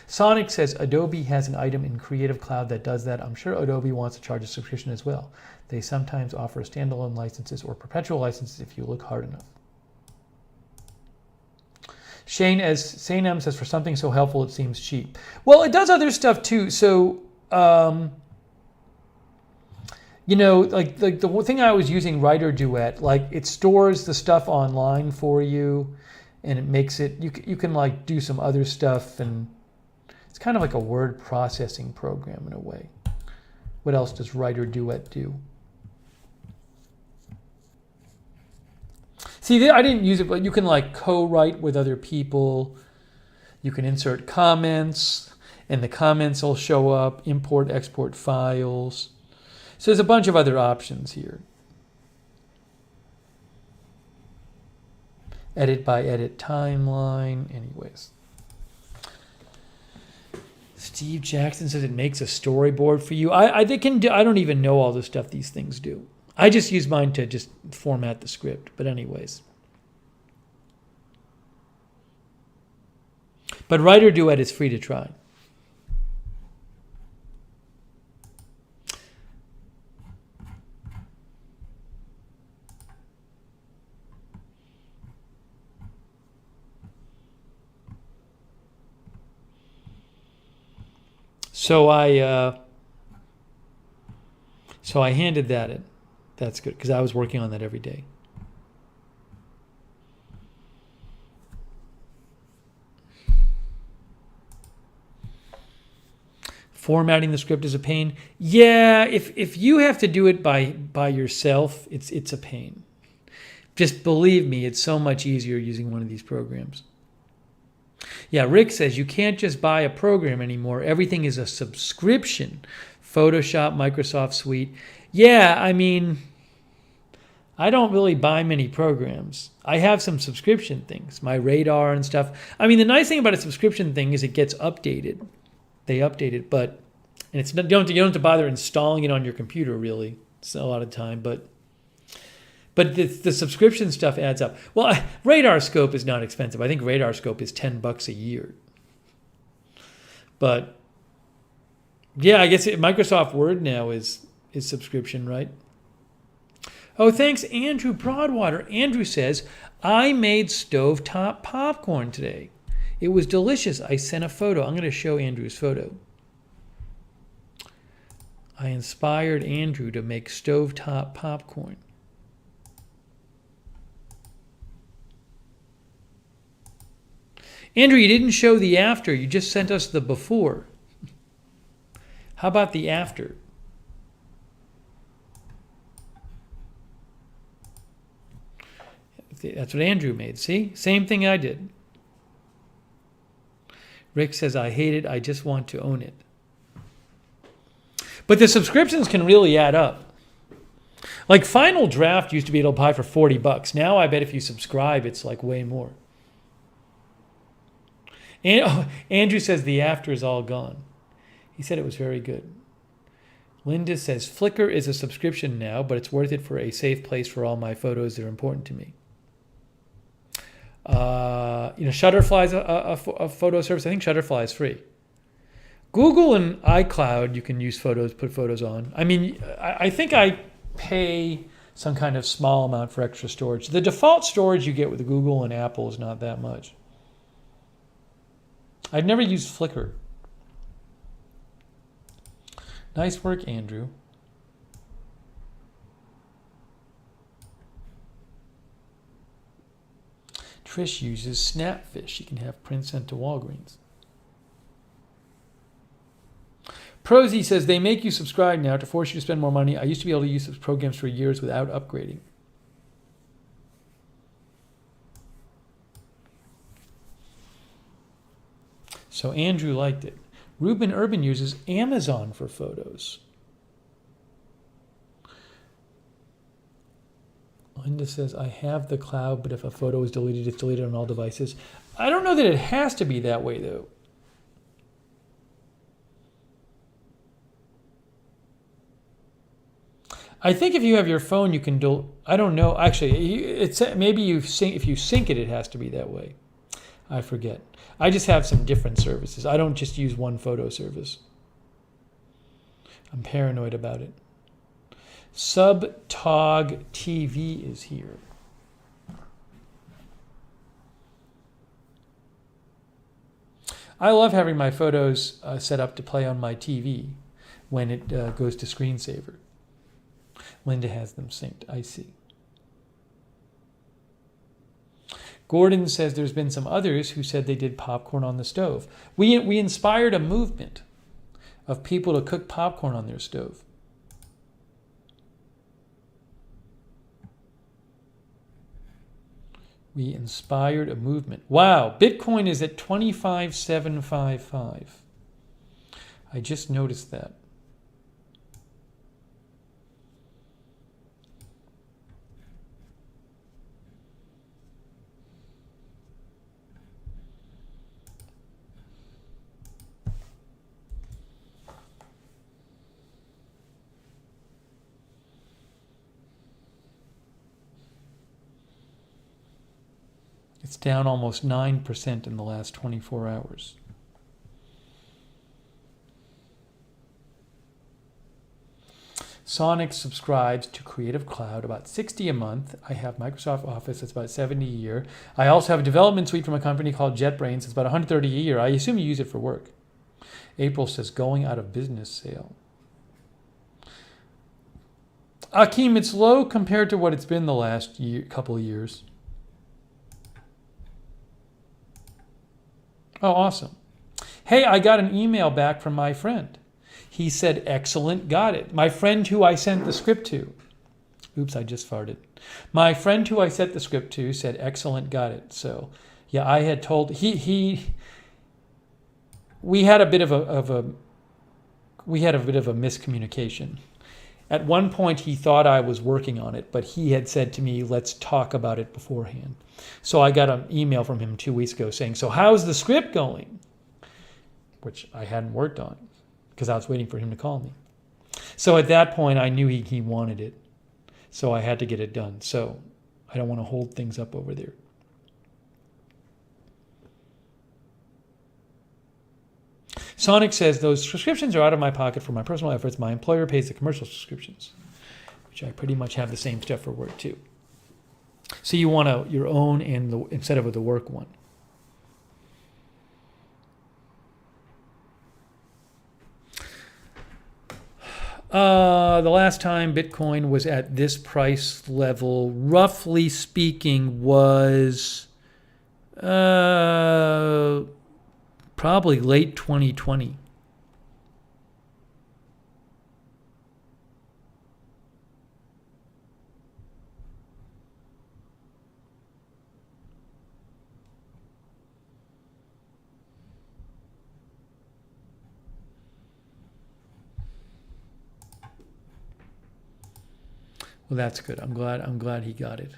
Sonic says Adobe has an item in Creative Cloud that does that. I'm sure Adobe wants to charge a subscription as well. They sometimes offer standalone licenses or perpetual licenses if you look hard enough. Shane M says, for something so helpful, it seems cheap. Well, it does other stuff too. So, you know, like the thing I was using, Writer Duet, like it stores the stuff online for you, and it makes it, you can like do some other stuff, and it's kind of like a word processing program in a way. What else does Writer Duet do? See, I didn't use it, but you can like co-write with other people. You can insert comments, and the comments will show up, import, export files. So there's a bunch of other options here. Edit by edit timeline, anyways. Steve Jackson says it makes a storyboard for you. They can do, I don't even know all the stuff these things do. I just use mine to just format the script, but anyways. But Writer Duet is free to try. So I handed that in. That's good, because I was working on that every day. Formatting the script is a pain. Yeah, if you have to do it by yourself, it's a pain. Just believe me, it's so much easier using one of these programs. Yeah, Rick says you can't just buy a program anymore. Everything is a subscription. Photoshop, Microsoft Suite. Yeah, I mean, I don't really buy many programs. I have some subscription things, my Radar and stuff. I mean, the nice thing about a subscription thing is it gets updated. They update it, but and it's you don't have to bother installing it on your computer really. It's a lot of time, but the subscription stuff adds up. Well, Radar Scope is not expensive. I think Radar Scope is $10 a year. But yeah, I guess Microsoft Word now is subscription, right? Oh, thanks, Andrew Broadwater. Andrew says, I made stovetop popcorn today. It was delicious. I sent a photo. I'm going to show Andrew's photo. I inspired Andrew to make stovetop popcorn. Andrew, you didn't show the after. You just sent us the before. How about the after? That's what Andrew made. See? Same thing I did. Rick says, I hate it. I just want to own it. But the subscriptions can really add up. Like Final Draft used to be able to buy for $40. Now I bet if you subscribe, it's like way more. And Andrew says the after is all gone. He said it was very good. Linda says Flickr is a subscription now, but it's worth it for a safe place for all my photos that are important to me. Shutterfly is a photo service. I think Shutterfly is free. Google and iCloud, you can use photos, put photos on. I mean, I think I pay some kind of small amount for extra storage. The default storage you get with Google and Apple is not that much. I've never used Flickr. Nice work, Andrew. Trish uses Snapfish. She can have prints sent to Walgreens. Prosy says, they make you subscribe now to force you to spend more money. I used to be able to use those programs for years without upgrading. So Andrew liked it. Ruben Urban uses Amazon for photos. Linda says, I have the cloud, but if a photo is deleted, it's deleted on all devices. I don't know that it has to be that way, though. I think if you have your phone, you can do. I don't know. Actually, it's maybe you sync. If you sync it, it has to be that way. I forget. I just have some different services. I don't just use one photo service. I'm paranoid about it. SubTog TV is here. I love having my photos set up to play on my TV when it goes to screensaver. Linda has them synced. I see. Gordon says there's been some others who said they did popcorn on the stove. We inspired a movement of people to cook popcorn on their stove. We inspired a movement. Wow, Bitcoin is at 25,755. I just noticed that. It's down almost 9% in the last 24 hours. Sonic subscribes to Creative Cloud, about $60 a month. I have Microsoft Office, that's about $70 a year. I also have a development suite from a company called JetBrains, it's about $130 a year. I assume you use it for work. April says, going out of business sale. Akeem, it's low compared to what it's been the last couple of years. Oh, awesome. Hey, I got an email back from my friend. He said, excellent, got it. My friend who I sent the script to. Oops, I just farted. My friend who I sent the script to said, excellent, got it. So, yeah, I had told, we had a bit of a miscommunication. At one point, he thought I was working on it, but he had said to me, let's talk about it beforehand. So I got an email from him 2 weeks ago saying, so how's the script going? Which I hadn't worked on because I was waiting for him to call me. So at that point, I knew he wanted it. So I had to get it done. So I don't want to hold things up over there. Sonic says, those subscriptions are out of my pocket for my personal efforts. My employer pays the commercial subscriptions, which I pretty much have the same stuff for work too. So you want your own instead of the work one. The last time Bitcoin was at this price level, roughly speaking, was probably late 2020. Well, that's good. I'm glad he got it.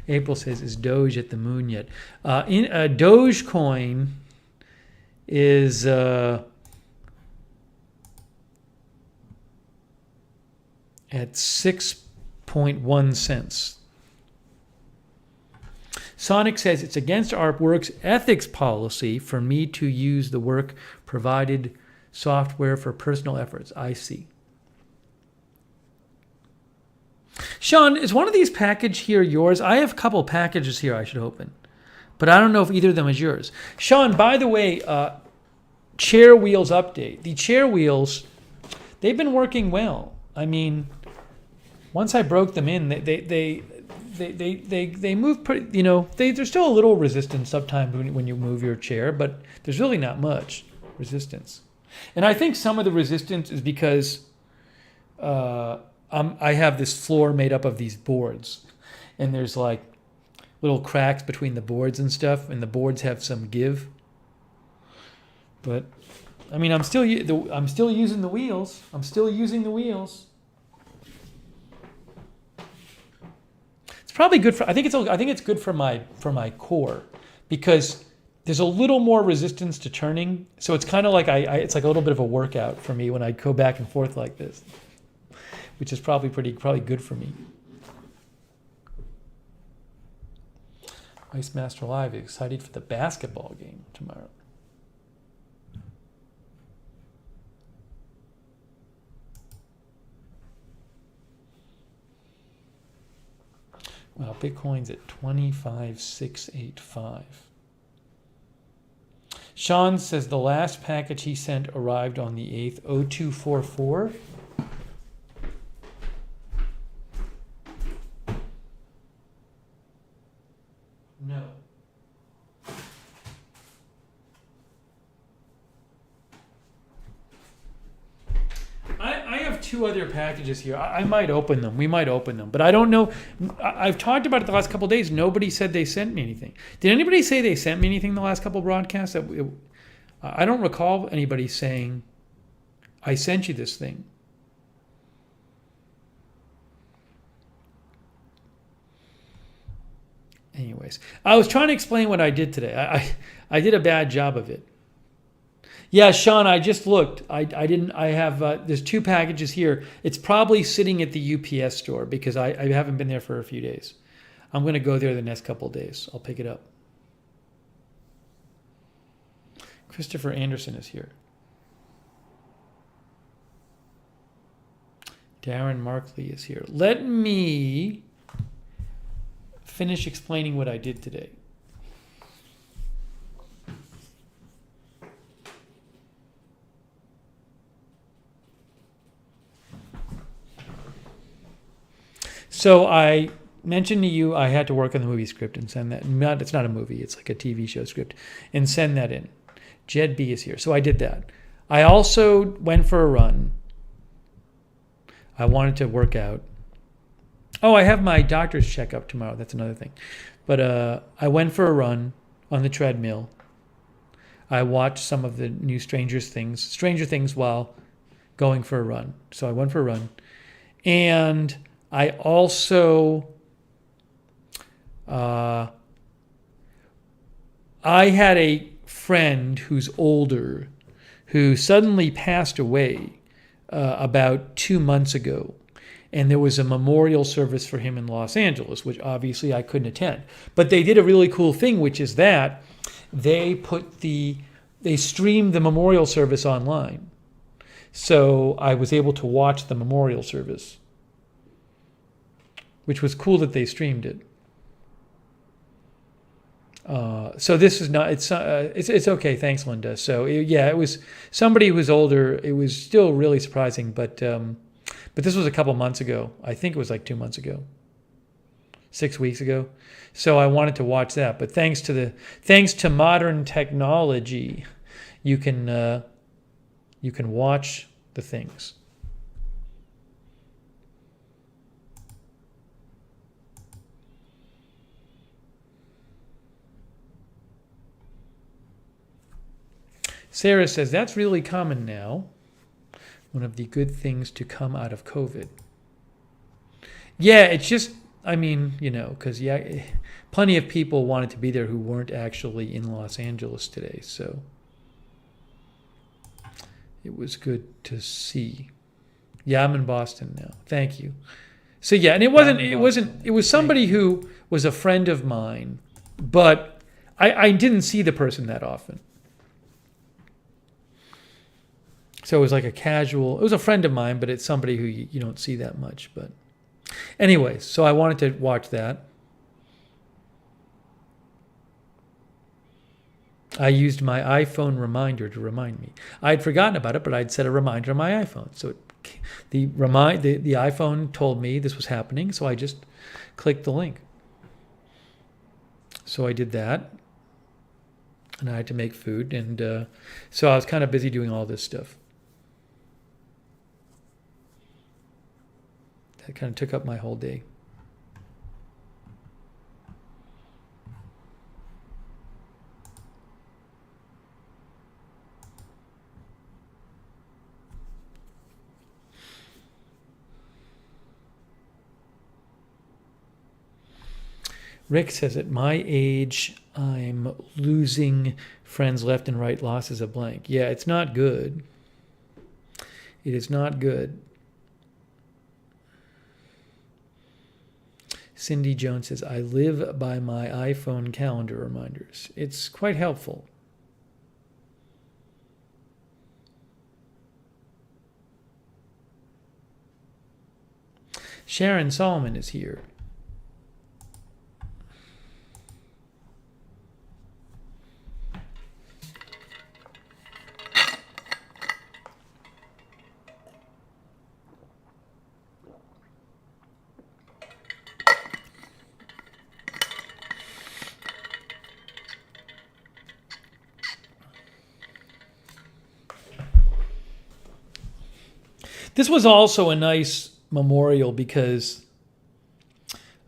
April says, is Doge at the moon yet? Dogecoin is at 6.1 cents. Sonic says, it's against our work's ethics policy for me to use the work provided software for personal efforts. I see. Sean, is one of these packages here yours? I have a couple packages here I should open, but I don't know if either of them is yours. Sean, by the way, chair wheels update. The chair wheels, they've been working well. I mean, once I broke them in, they move pretty. There's still a little resistance sometimes when you move your chair, but there's really not much resistance. And I think some of the resistance is because I have this floor made up of these boards, and there's like little cracks between the boards and stuff, and the boards have some give. But I mean, I'm still using the wheels. I'm still using the wheels. It's probably good for. I think it's good for my core, because there's a little more resistance to turning. So it's kind of like it's like a little bit of a workout for me when I go back and forth like this, which is probably good for me. Ice Master Live, excited for the basketball game tomorrow. Wow, Bitcoin's at 25,685. Sean says the last package he sent arrived on the 8th, 0244. No. I have two other packages here. I might open them. We might open them. But I don't know. I've talked about it the last couple of days. Nobody said they sent me anything. Did anybody say they sent me anything the last couple of broadcasts? I don't recall anybody saying, I sent you this thing. Anyways, I was trying to explain what I did today. I did a bad job of it. Yeah, Sean, I just looked. I have, there's two packages here. It's probably sitting at the UPS store because I haven't been there for a few days. I'm going to go there the next couple of days. I'll pick it up. Christopher Anderson is here. Darren Markley is here. Let me finish explaining what I did today. So I mentioned to you I had to work on the movie script and send that. It's not a movie. It's like a TV show script. And send that in. Jed B is here. So I did that. I also went for a run. I wanted to work out. Oh, I have my doctor's checkup tomorrow. That's another thing. But I went for a run on the treadmill. I watched some of the new Stranger Things while going for a run. So I went for a run. And I also, I had a friend who's older who suddenly passed away about 2 months ago. And there was a memorial service for him in Los Angeles, which obviously I couldn't attend. But they did a really cool thing, which is that they streamed the memorial service online. So I was able to watch the memorial service, which was cool that they streamed it. So this is not, it's okay. Thanks, Linda. So yeah, it was somebody who was older. It was still really surprising, but this was a couple months ago. I think it was like 2 months ago, 6 weeks ago. So I wanted to watch that, but thanks to modern technology, you can watch the things. Sarah says, that's really common now. One of the good things to come out of COVID. Yeah, it's just, because plenty of people wanted to be there who weren't actually in Los Angeles today. So it was good to see. Yeah, I'm in Boston now. Thank you. So yeah, and it was somebody who was a friend of mine, but I didn't see the person that often. So it was like it was a friend of mine, but it's somebody who you don't see that much. But anyways, so I wanted to watch that. I used my iPhone reminder to remind me. I'd forgotten about it, but I'd set a reminder on my iPhone. So the iPhone told me this was happening, so I just clicked the link. So I did that, and I had to make food, and so I was kind of busy doing all this stuff. That kind of took up my whole day. Rick says, at my age, I'm losing friends left and right, losses of blank. Yeah, it's not good. It is not good. Cindy Jones says, I live by my iPhone calendar reminders. It's quite helpful. Sharon Solomon is here. This was also a nice memorial because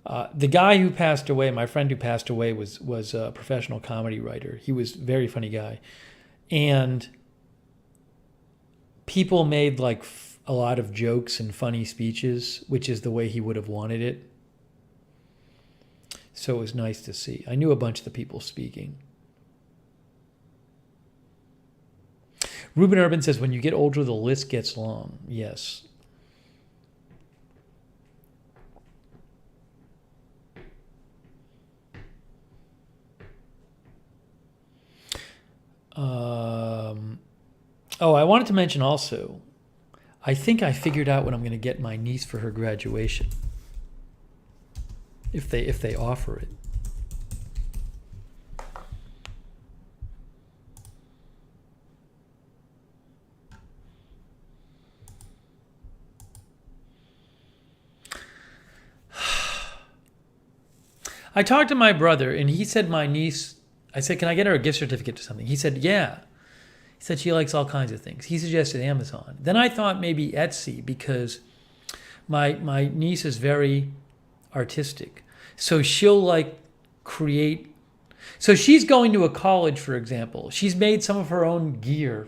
the guy who passed away, my friend who passed away, was a professional comedy writer. He was a very funny guy. And people made like a lot of jokes and funny speeches, which is the way he would have wanted it. So it was nice to see. I knew a bunch of the people speaking. Ruben Urban says, when you get older, the list gets long. Yes. I wanted to mention also, I think I figured out what I'm going to get my niece for her graduation. If they offer it. I talked to my brother, and he said my niece, I said, can I get her a gift certificate to something? He said, yeah. He said she likes all kinds of things. He suggested Amazon. Then I thought maybe Etsy, because my niece is very artistic. So she'll like create. So she's going to a college, for example. She's made some of her own gear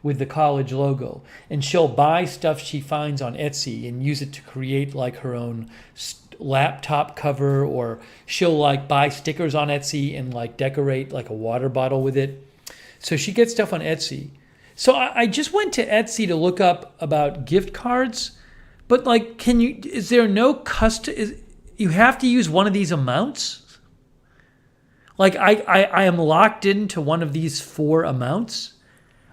with the college logo, and she'll buy stuff she finds on Etsy and use it to create like her own laptop cover, or she'll like buy stickers on Etsy and like decorate like a water bottle with it. So she gets stuff on Etsy. So I just went to Etsy to look up about gift cards, but like, is there no you have to use one of these amounts? Like I am locked into one of these 4 amounts.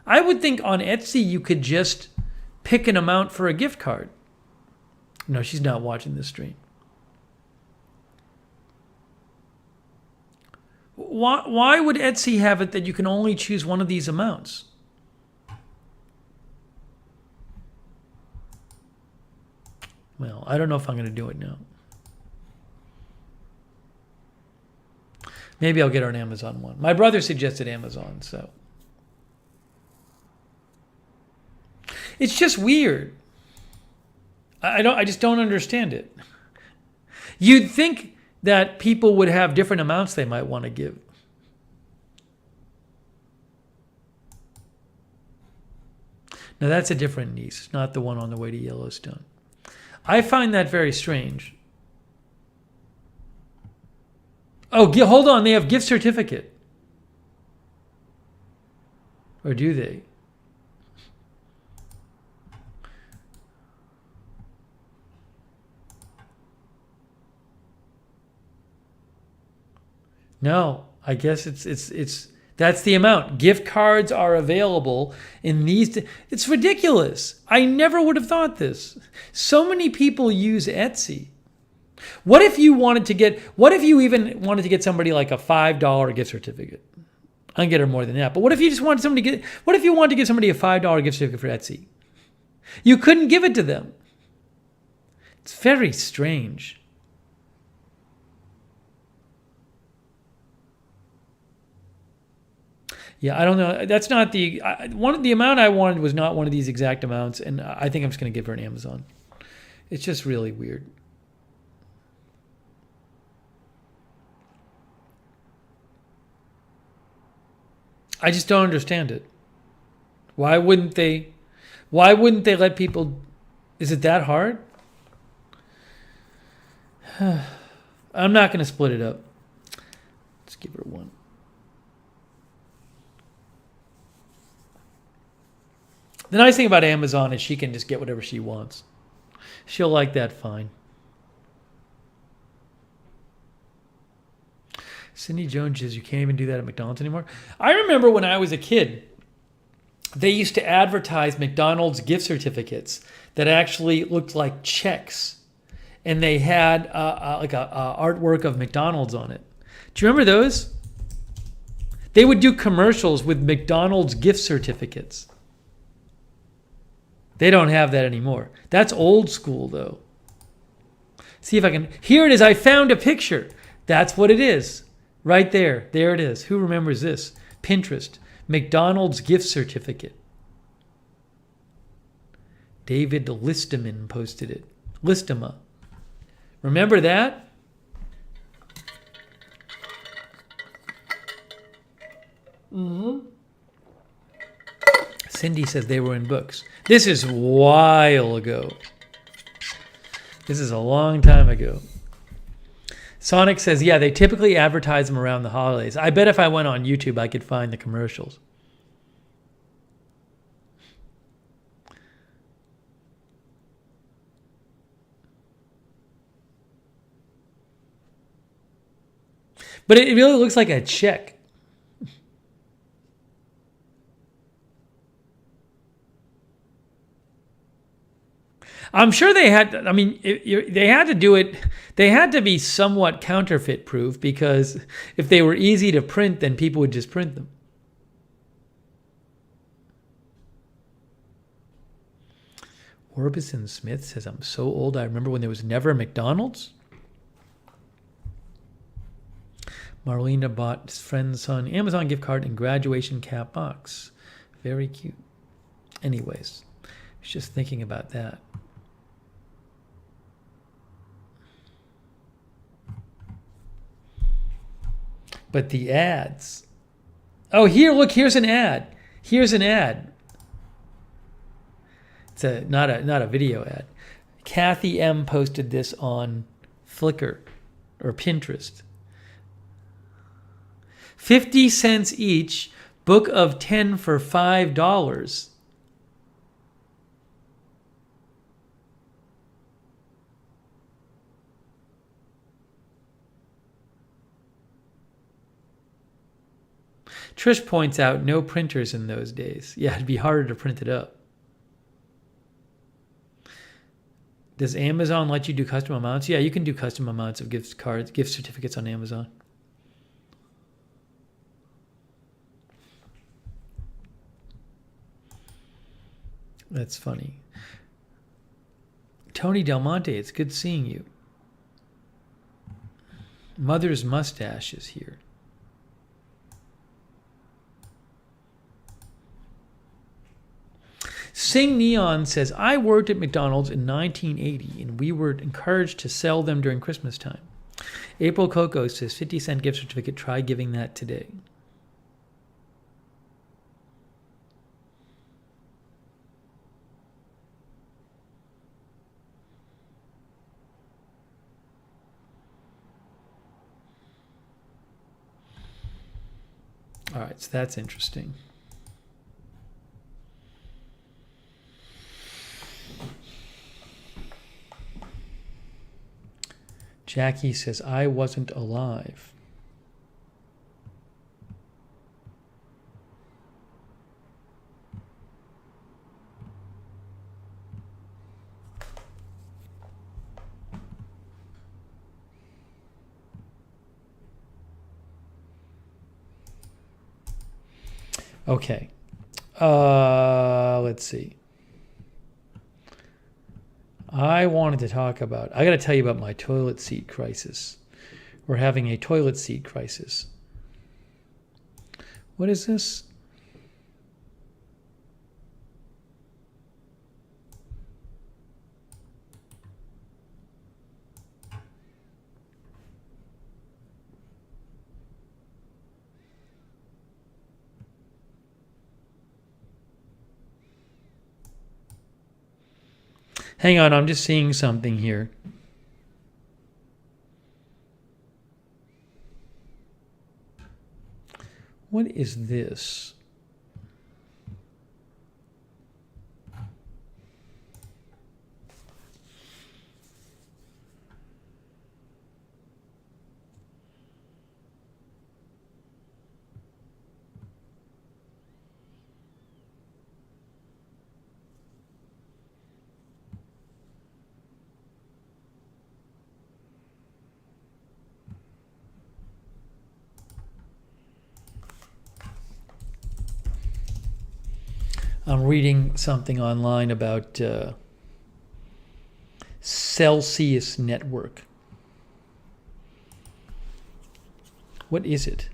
I would think on Etsy you could just pick an amount for a gift card. No, she's not watching this stream. Why would Etsy have it that you can only choose one of these amounts? Well, I don't know if I'm going to do it now. Maybe I'll get her an Amazon one. My brother suggested Amazon, so. It's just weird. I just don't understand it. You'd think that people would have different amounts they might want to give. Now that's a different niece, not the one on the way to Yellowstone. I find that very strange. Oh, hold on, they have gift certificate. Or do they? No, I guess it's that's the amount. Gift cards are available in these. It's ridiculous. I never would have thought this. So many people use Etsy. What if you even wanted to get somebody like a $5 gift certificate? I can get her more than that. But what if you just wanted what if you wanted to give somebody a $5 gift certificate for Etsy? You couldn't give it to them. It's very strange. Yeah, I don't know. That's not the amount I wanted was not one of these exact amounts, and I think I'm just going to give her an Amazon. It's just really weird. I just don't understand it. Why wouldn't they let people? Is it that hard? I'm not going to split it up. give her one. The nice thing about Amazon is she can just get whatever she wants. She'll like that fine. Cindy Jones says you can't even do that at McDonald's anymore. I remember when I was a kid, they used to advertise McDonald's gift certificates that actually looked like checks. And they had like a artwork of McDonald's on it. Do you remember those? They would do commercials with McDonald's gift certificates. They don't have that anymore. That's old school, though. See if I can... Here it is. I found a picture. That's what it is. Right there. There it is. Who remembers this? Pinterest. McDonald's gift certificate. David Listeman posted it. Listema. Remember that? Mm-hmm. Cindy says they were in books. This is a while ago. This is a long time ago. Sonic says, yeah, they typically advertise them around the holidays. I bet if I went on YouTube, I could find the commercials. But it really looks like a check. I'm sure they had, I mean, they had to do it, they had to be somewhat counterfeit proof, because if they were easy to print, then people would just print them. Orbison Smith says, I'm so old, I remember when there was never a McDonald's. Marlena bought his friend's son Amazon gift card and graduation cap box. Very cute. Anyways, I was just thinking about that. But the ads. Oh, here, look, here's an ad. Here's an ad. It's not a video ad. Kathy M posted this on Flickr or Pinterest. 50 cents each, book of 10 for $5. Trish points out no printers in those days. Yeah, it'd be harder to print it up. Does Amazon let you do custom amounts? Yeah, you can do custom amounts of gift cards, gift certificates on Amazon. That's funny. Tony Del Monte, it's good seeing you. Mother's mustache is here. Sing Neon says, I worked at McDonald's in 1980 and we were encouraged to sell them during Christmas time. April Coco says, 50-cent gift certificate, try giving that today. All right, so that's interesting. Jackie says, I wasn't alive. Okay. Let's see. I wanted to talk about, I got to tell you about my toilet seat crisis. We're having a toilet seat crisis. What is this? Hang on, I'm just seeing something here. What is this? I'm reading something online about Celsius Network. What is it?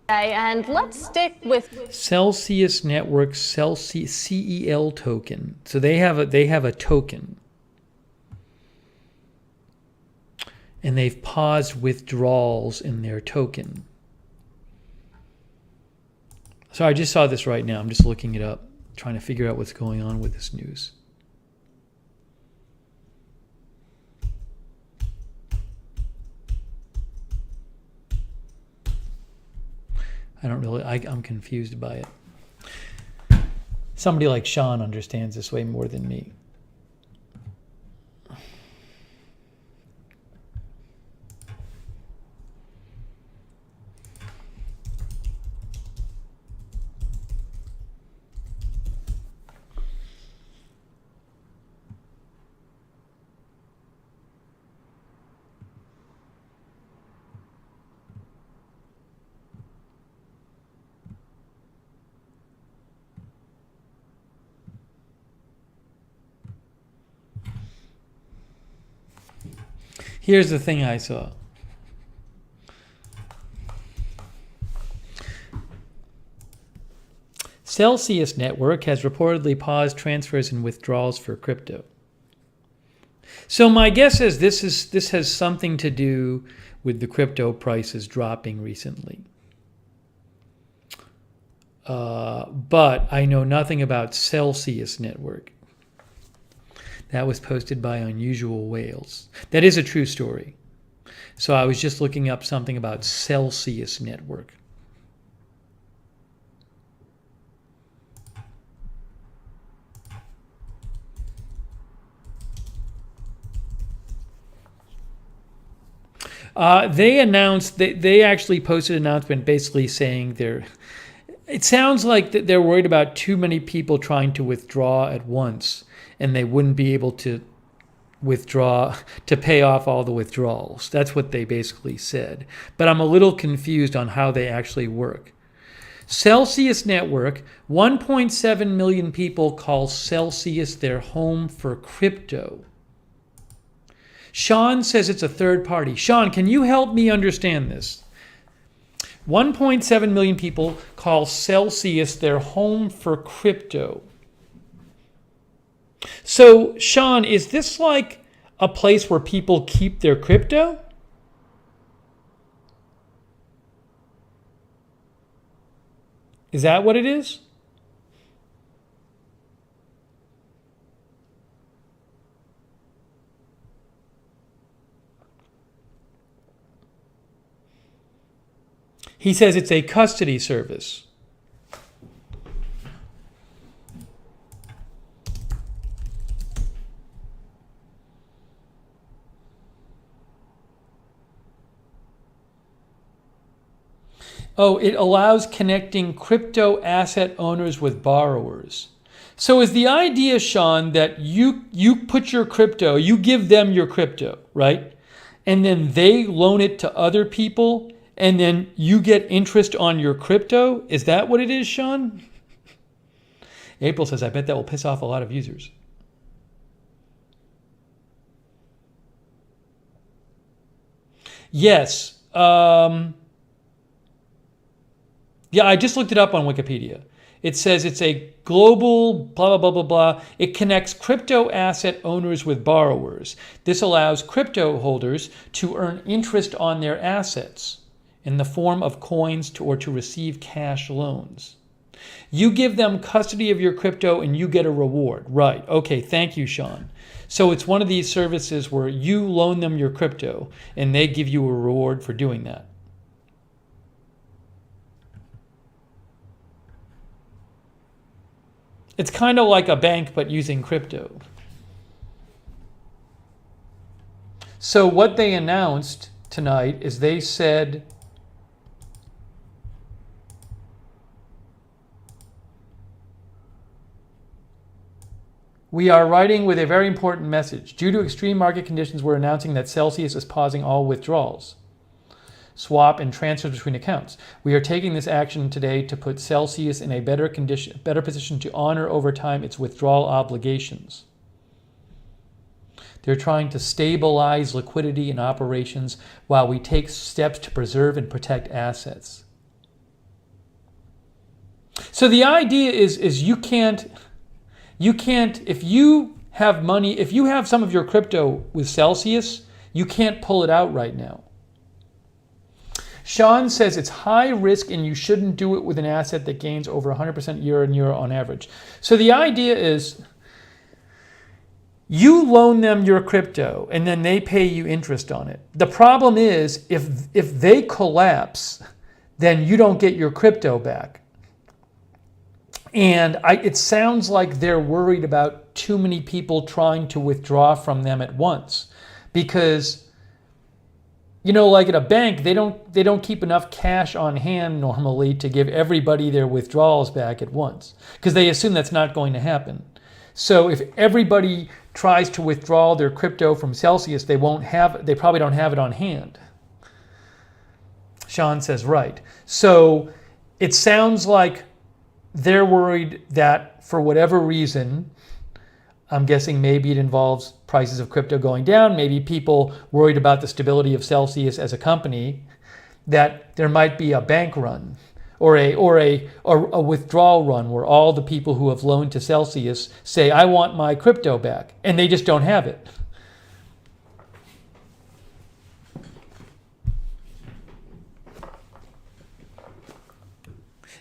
And let's stick with Celsius Network, Celsius CEL token. So they have a token, and they've paused withdrawals in their token. So I just saw this right now. I'm just looking it up, trying to figure out what's going on with this news. I'm confused by it. Somebody like Sean understands this way more than me. Here's the thing I saw. Celsius Network has reportedly paused transfers and withdrawals for crypto. So my guess is this has something to do with the crypto prices dropping recently. But I know nothing about Celsius Network. That was posted by Unusual Whales. That is a true story. So I was just looking up something about Celsius Network. They announced, they actually posted an announcement basically saying it sounds like that they're worried about too many people trying to withdraw at once, and they wouldn't be able to withdraw to pay off all the withdrawals. That's what they basically said. But I'm a little confused on how they actually work. Celsius Network, 1.7 million people call Celsius their home for crypto. Sean says it's a third party. Sean, can you help me understand this? 1.7 million people call Celsius their home for crypto. So, Sean, is this like a place where people keep their crypto? Is that what it is? He says it's a custody service. Oh, it allows connecting crypto asset owners with borrowers. So is the idea, Sean, that you put your crypto, you give them your crypto, right? And then they loan it to other people, and then you get interest on your crypto? Is that what it is, Sean? April says, I bet that will piss off a lot of users. Yes. Yeah, I just looked it up on Wikipedia. It says it's a global blah, blah, blah, blah, blah. It connects crypto asset owners with borrowers. This allows crypto holders to earn interest on their assets in the form of coins or to receive cash loans. You give them custody of your crypto and you get a reward. Right. Okay. Thank you, Sean. So it's one of these services where you loan them your crypto and they give you a reward for doing that. It's kind of like a bank, but using crypto. So what they announced tonight is they said we are writing with a very important message. Due to extreme market conditions, we're announcing that Celsius is pausing all withdrawals, swap, and transfers between accounts. We are taking this action today to put Celsius in a better position to honor over time its withdrawal obligations. They're trying to stabilize liquidity and operations while we take steps to preserve and protect assets. So the idea is you can't, if you have money, if you have some of your crypto with Celsius, you can't pull it out right now. Sean says it's high risk and you shouldn't do it with an asset that gains over 100% year on year on average. So the idea is you loan them your crypto and then they pay you interest on it. The problem is if they collapse, then you don't get your crypto back. And it sounds like they're worried about too many people trying to withdraw from them at once, because like at a bank, they don't keep enough cash on hand normally to give everybody their withdrawals back at once, because they assume that's not going to happen. So if everybody tries to withdraw their crypto from Celsius, they probably don't have it on hand. Sean says right. So it sounds like they're worried that for whatever reason, I'm guessing maybe it involves prices of crypto going down, maybe people worried about the stability of Celsius as a company, that there might be a bank run or a withdrawal run where all the people who have loaned to Celsius say, I want my crypto back, and they just don't have it.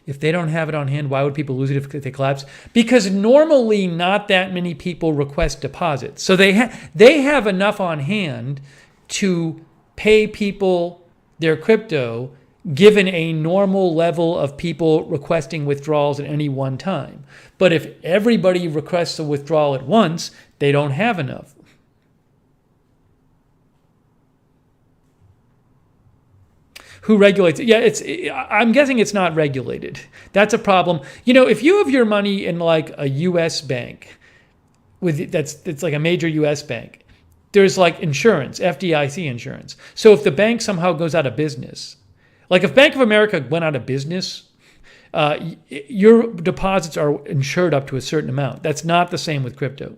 If they don't have it on hand, why would people lose it if they collapse? Because normally not that many people request deposits. So they have enough on hand to pay people their crypto given a normal level of people requesting withdrawals at any one time. But if everybody requests a withdrawal at once, they don't have enough. Who regulates it? Yeah, I'm guessing it's not regulated. That's a problem. If you have your money in like a U.S. bank, it's like a major U.S. bank, there's like insurance, FDIC insurance. So if the bank somehow goes out of business, like if Bank of America went out of business, your deposits are insured up to a certain amount. That's not the same with crypto.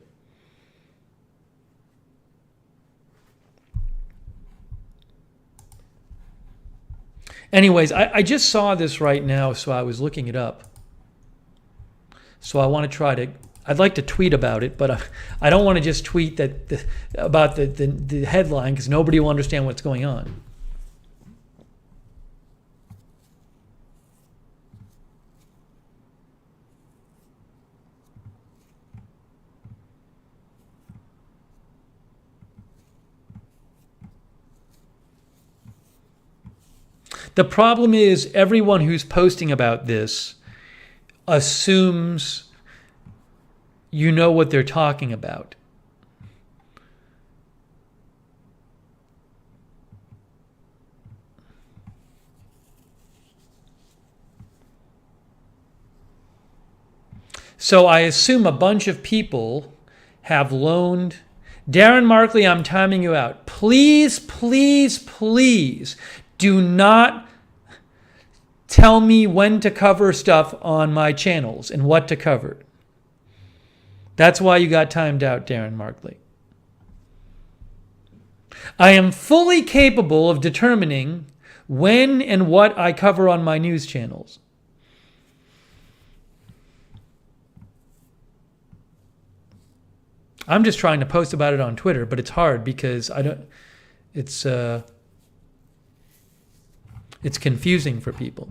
Anyways, I just saw this right now, so I was looking it up. So I want to I'd like to tweet about it, but I don't want to just tweet about the headline, because nobody will understand what's going on. The problem is everyone who's posting about this assumes you know what they're talking about. So I assume a bunch of people have loaned. Darren Markley, I'm timing you out. Please, please, please do not tell me when to cover stuff on my channels and what to cover. That's why you got timed out, Darren Markley. I am fully capable of determining when and what I cover on my news channels. I'm just trying to post about it on Twitter, but it's hard because it's confusing for people.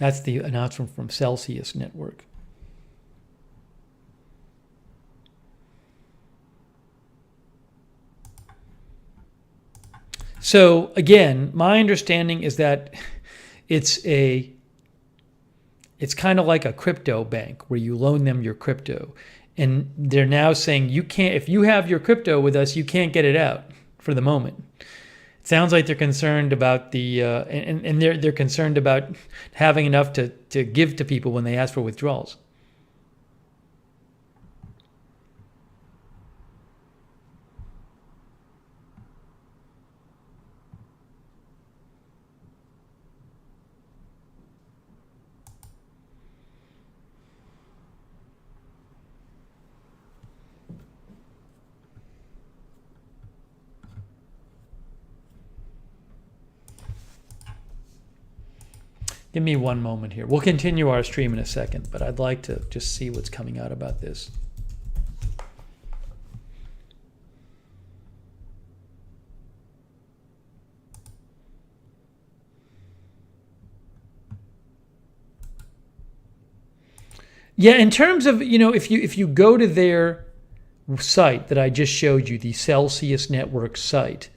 That's the announcement from Celsius Network. So again, my understanding is that it's kind of like a crypto bank where you loan them your crypto. And they're now saying if you have your crypto with us, you can't get it out for the moment. It sounds like they're concerned about they're concerned about having enough to give to people when they ask for withdrawals. Give me one moment here. We'll continue our stream in a second, but I'd like to just see what's coming out about this. Yeah, in terms of, if you go to their site that I just showed you, the Celsius Network site,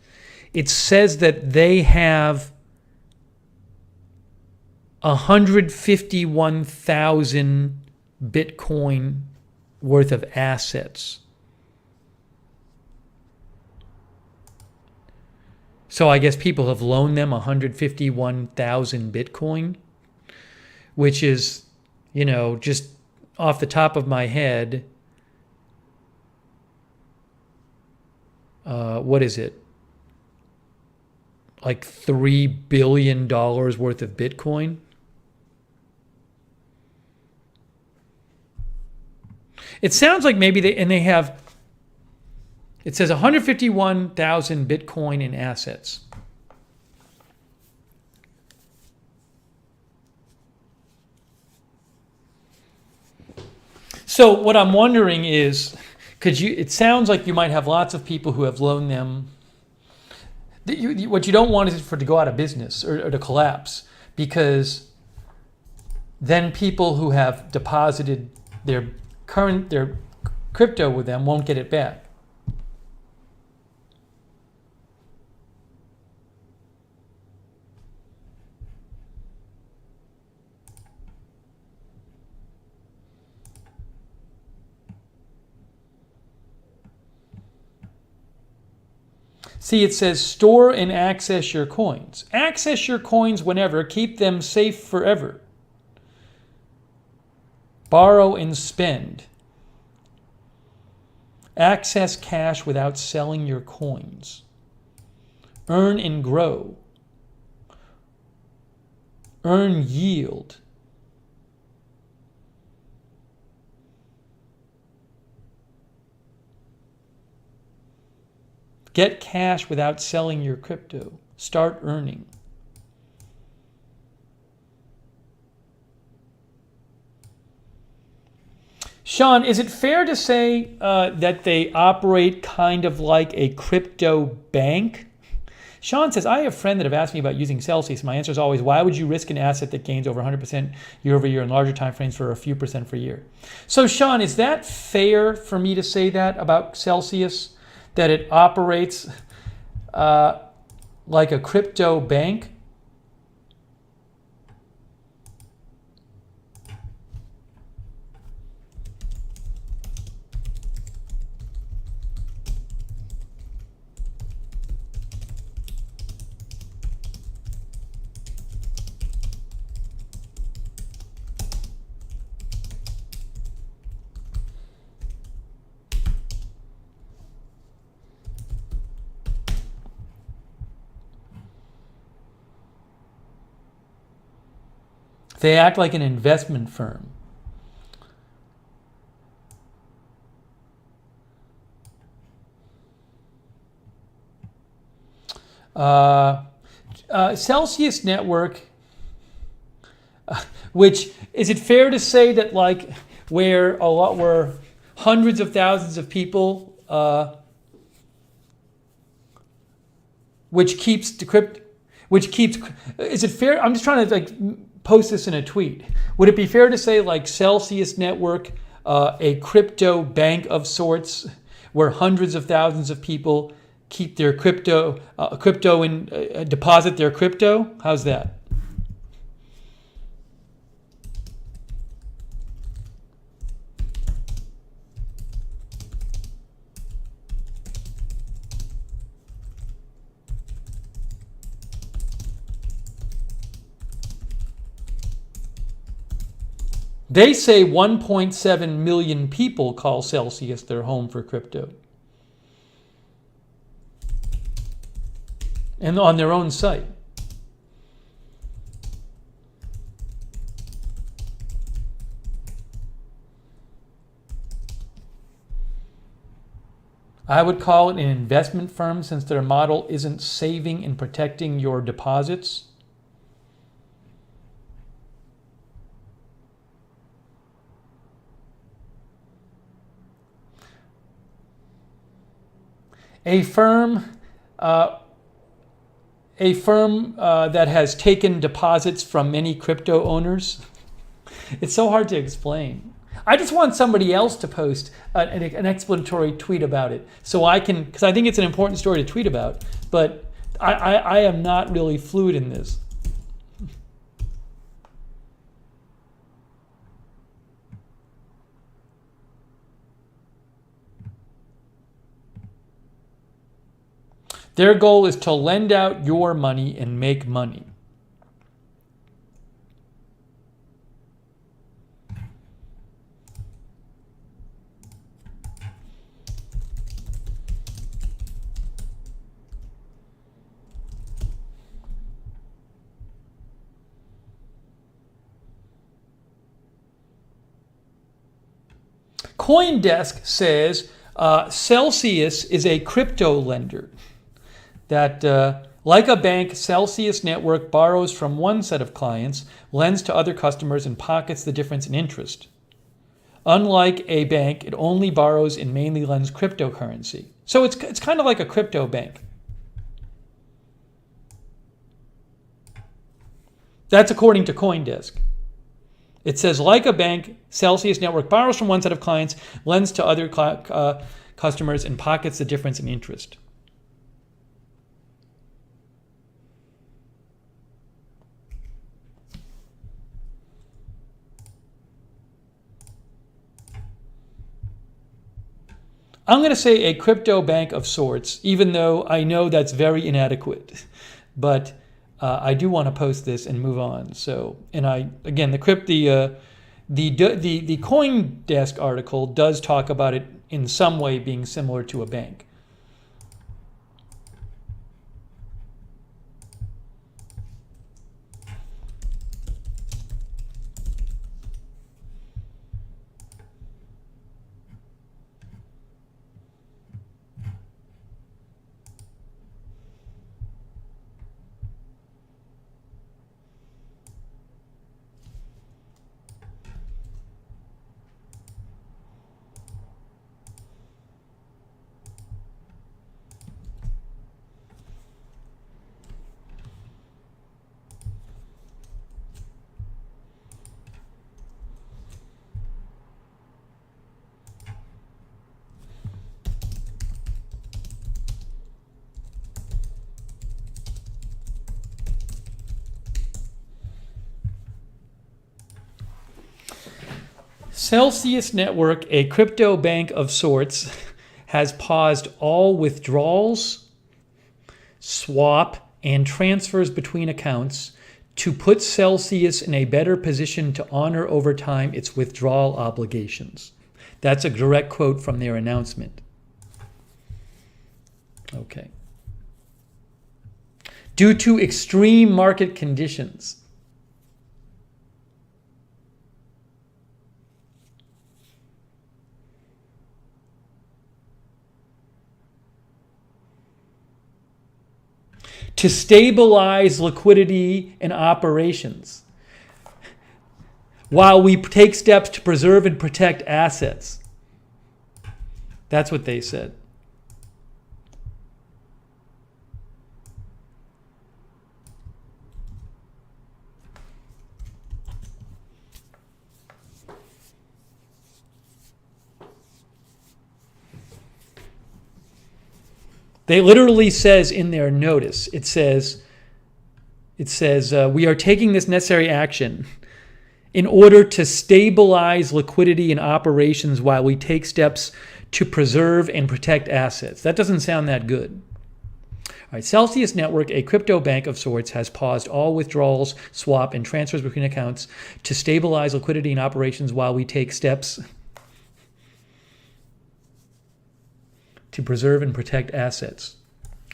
it says that they have 151,000 Bitcoin worth of assets. So I guess people have loaned them 151,000 Bitcoin, which is, just off the top of my head, what is it? Like $3 billion worth of Bitcoin. It sounds like maybe it says 151,000 Bitcoin in assets. So what I'm wondering is, it sounds like you might have lots of people who have loaned them. What you don't want is for it to go out of business or to collapse, because then people who have deposited their crypto with them won't get it back. See, it says store and access your coins. Access your coins whenever. Keep them safe forever. Borrow and spend. Access cash without selling your coins. Earn and grow. Earn yield. Get cash without selling your crypto. Start earning. Sean, is it fair to say that they operate kind of like a crypto bank? Sean says, I have a friend that have asked me about using Celsius. My answer is always, why would you risk an asset that gains over 100% year over year in larger time frames for a few percent per year? So Sean, is that fair for me to say that about Celsius? That it operates like a crypto bank? They act like an investment firm. Celsius Network, which, is it fair to say that where hundreds of thousands of people, is it fair? I'm just trying to post this in a tweet. Would it be fair to say like Celsius Network, a crypto bank of sorts, where hundreds of thousands of people keep their crypto and deposit their crypto? How's that? They say 1.7 million people call Celsius their home for crypto. And on their own site. I would call it an investment firm since their model isn't saving and protecting your deposits. A firm that has taken deposits from many crypto owners. It's so hard to explain. I just want somebody else to post an explanatory tweet about it, so I can, because I think it's an important story to tweet about. But I am not really fluid in this. Their goal is to lend out your money and make money. CoinDesk says Celsius is a crypto lender. That, like a bank, Celsius Network borrows from one set of clients, lends to other customers, and pockets the difference in interest. Unlike a bank, it only borrows and mainly lends cryptocurrency. So it's kind of like a crypto bank. That's according to CoinDesk. It says, like a bank, Celsius Network borrows from one set of clients, lends to other customers, and pockets the difference in interest. I'm going to say a crypto bank of sorts, even though I know that's very inadequate. But I do want to post this and move on. So, and again, the CoinDesk article does talk about it in some way being similar to a bank. Celsius Network, a crypto bank of sorts, has paused all withdrawals, swap, and transfers between accounts to put Celsius in a better position to honor over time its withdrawal obligations. That's a direct quote from their announcement. Okay. Due to extreme market conditions. To stabilize liquidity and operations, while we take steps to preserve and protect assets. That's what they said. They literally says in their notice, it says, we are taking this necessary action in order to stabilize liquidity and operations while we take steps to preserve and protect assets. That doesn't sound that good. All right, Celsius Network, a crypto bank of sorts, has paused all withdrawals, swap, and transfers between accounts to stabilize liquidity and operations while we take steps to preserve and protect assets.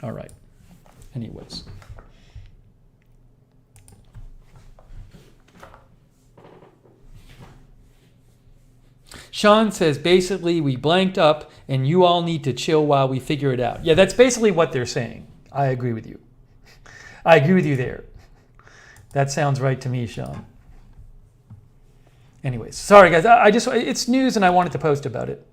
All right. Anyways. Sean says, basically, we blanked up and you all need to chill while we figure it out. Yeah, that's basically what they're saying. I agree with you. I agree with you there. That sounds right to me, Sean. Anyways, sorry guys. It's news and I wanted to post about it.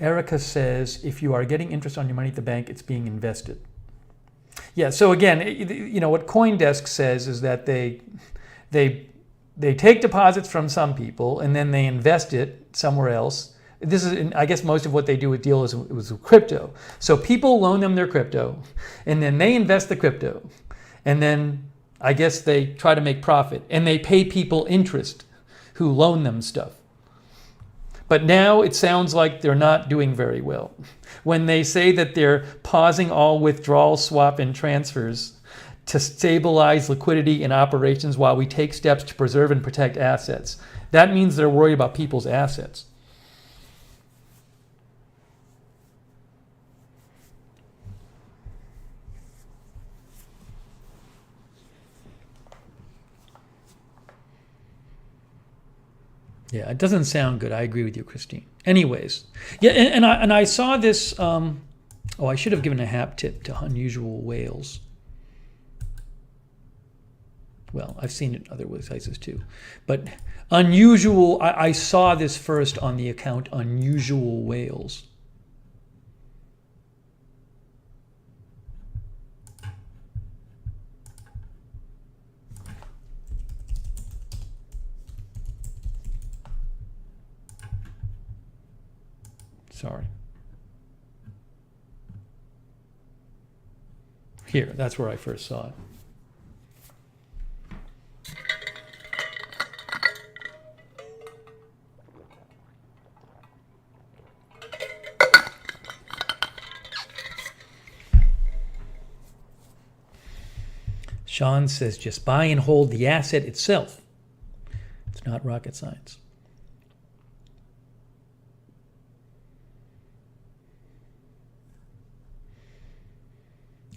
Erica says, if you are getting interest on your money at the bank, it's being invested. Yeah, so again, what CoinDesk says is that they take deposits from some people and then they invest it somewhere else. This is, I guess, most of what they do with deals was with crypto. So people loan them their crypto, and then they invest the crypto, and then I guess they try to make profit, and they pay people interest who loan them stuff. But now it sounds like they're not doing very well. When they say that they're pausing all withdrawal, swap, and transfers to stabilize liquidity and operations while we take steps to preserve and protect assets, that means they're worried about people's assets. Yeah, it doesn't sound good. I agree with you, Christine. Anyways, yeah, and I saw this. I should have given a hat tip to Unusual Whales. Well, I've seen it other places too, but unusual. I saw this first on the account Unusual Whales. Sorry. Here, that's where I first saw it. Sean says, just buy and hold the asset itself. It's not rocket science.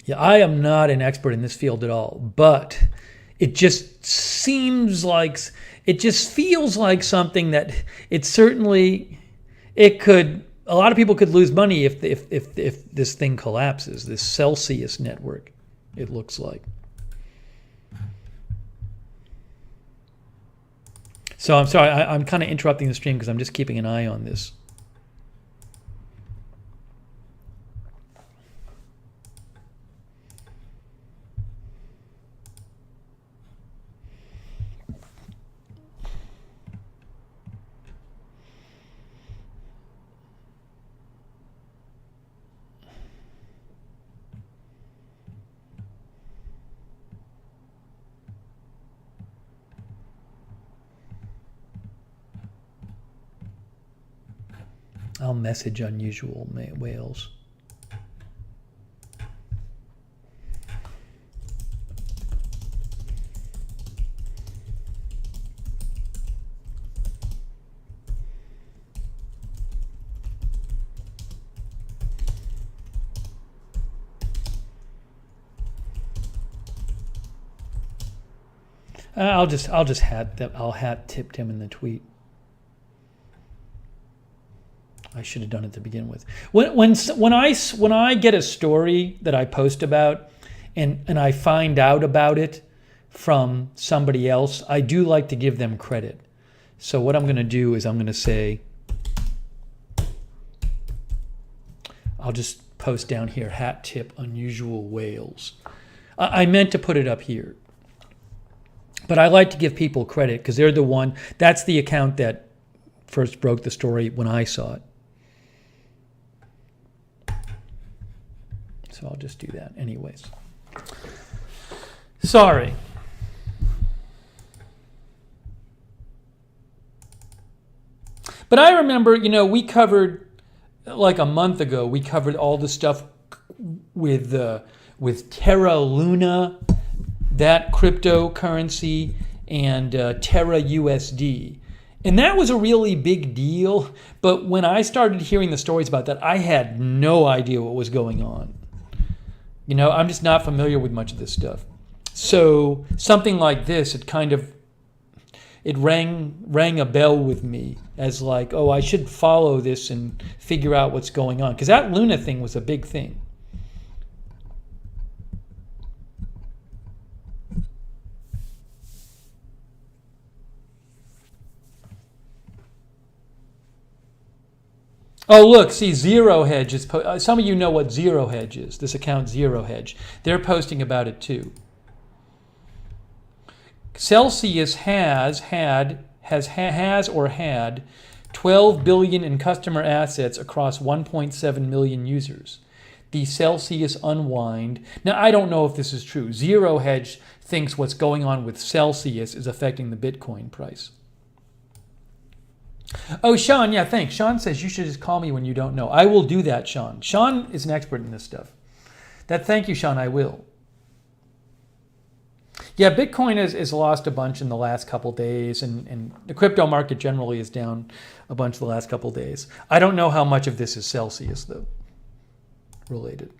Yeah, I am not an expert in this field at all, but it just feels like something that a lot of people could lose money if this thing collapses, this Celsius network, it looks like. So I'm sorry, I'm kind of interrupting the stream because I'm just keeping an eye on this. I'll message Unusual Whales. I'll hat tip him in the tweet. I should have done it to begin with. When I get a story that I post about and I find out about it from somebody else, I do like to give them credit. So what I'm going to do is I'm going to say, I'll just post down here, hat tip Unusual Whales. I meant to put it up here. But I like to give people credit because they're the one, that's the account that first broke the story when I saw it. So I'll just do that anyways. Sorry. But I remember, we covered, like a month ago, we covered all the stuff with Terra Luna, that cryptocurrency, and Terra USD. And that was a really big deal. But when I started hearing the stories about that, I had no idea what was going on. I'm just not familiar with much of this stuff. So something like this, it rang a bell with me as like, oh, I should follow this and figure out what's going on. Because that Luna thing was a big thing. Oh, look, see, Zero Hedge is... some of you know what Zero Hedge is, this account Zero Hedge. They're posting about it too. Celsius has had 12 billion in customer assets across 1.7 million users. The Celsius unwind. Now, I don't know if this is true. Zero Hedge thinks what's going on with Celsius is affecting the Bitcoin price. Oh, Sean, yeah, thanks. Sean says you should just call me when you don't know. I will do that, Sean. Sean is an expert in this stuff. Thank you, Sean, I will. Yeah, Bitcoin has lost a bunch in the last couple days, and the crypto market generally is down a bunch the last couple days. I don't know how much of this is Celsius, though, related.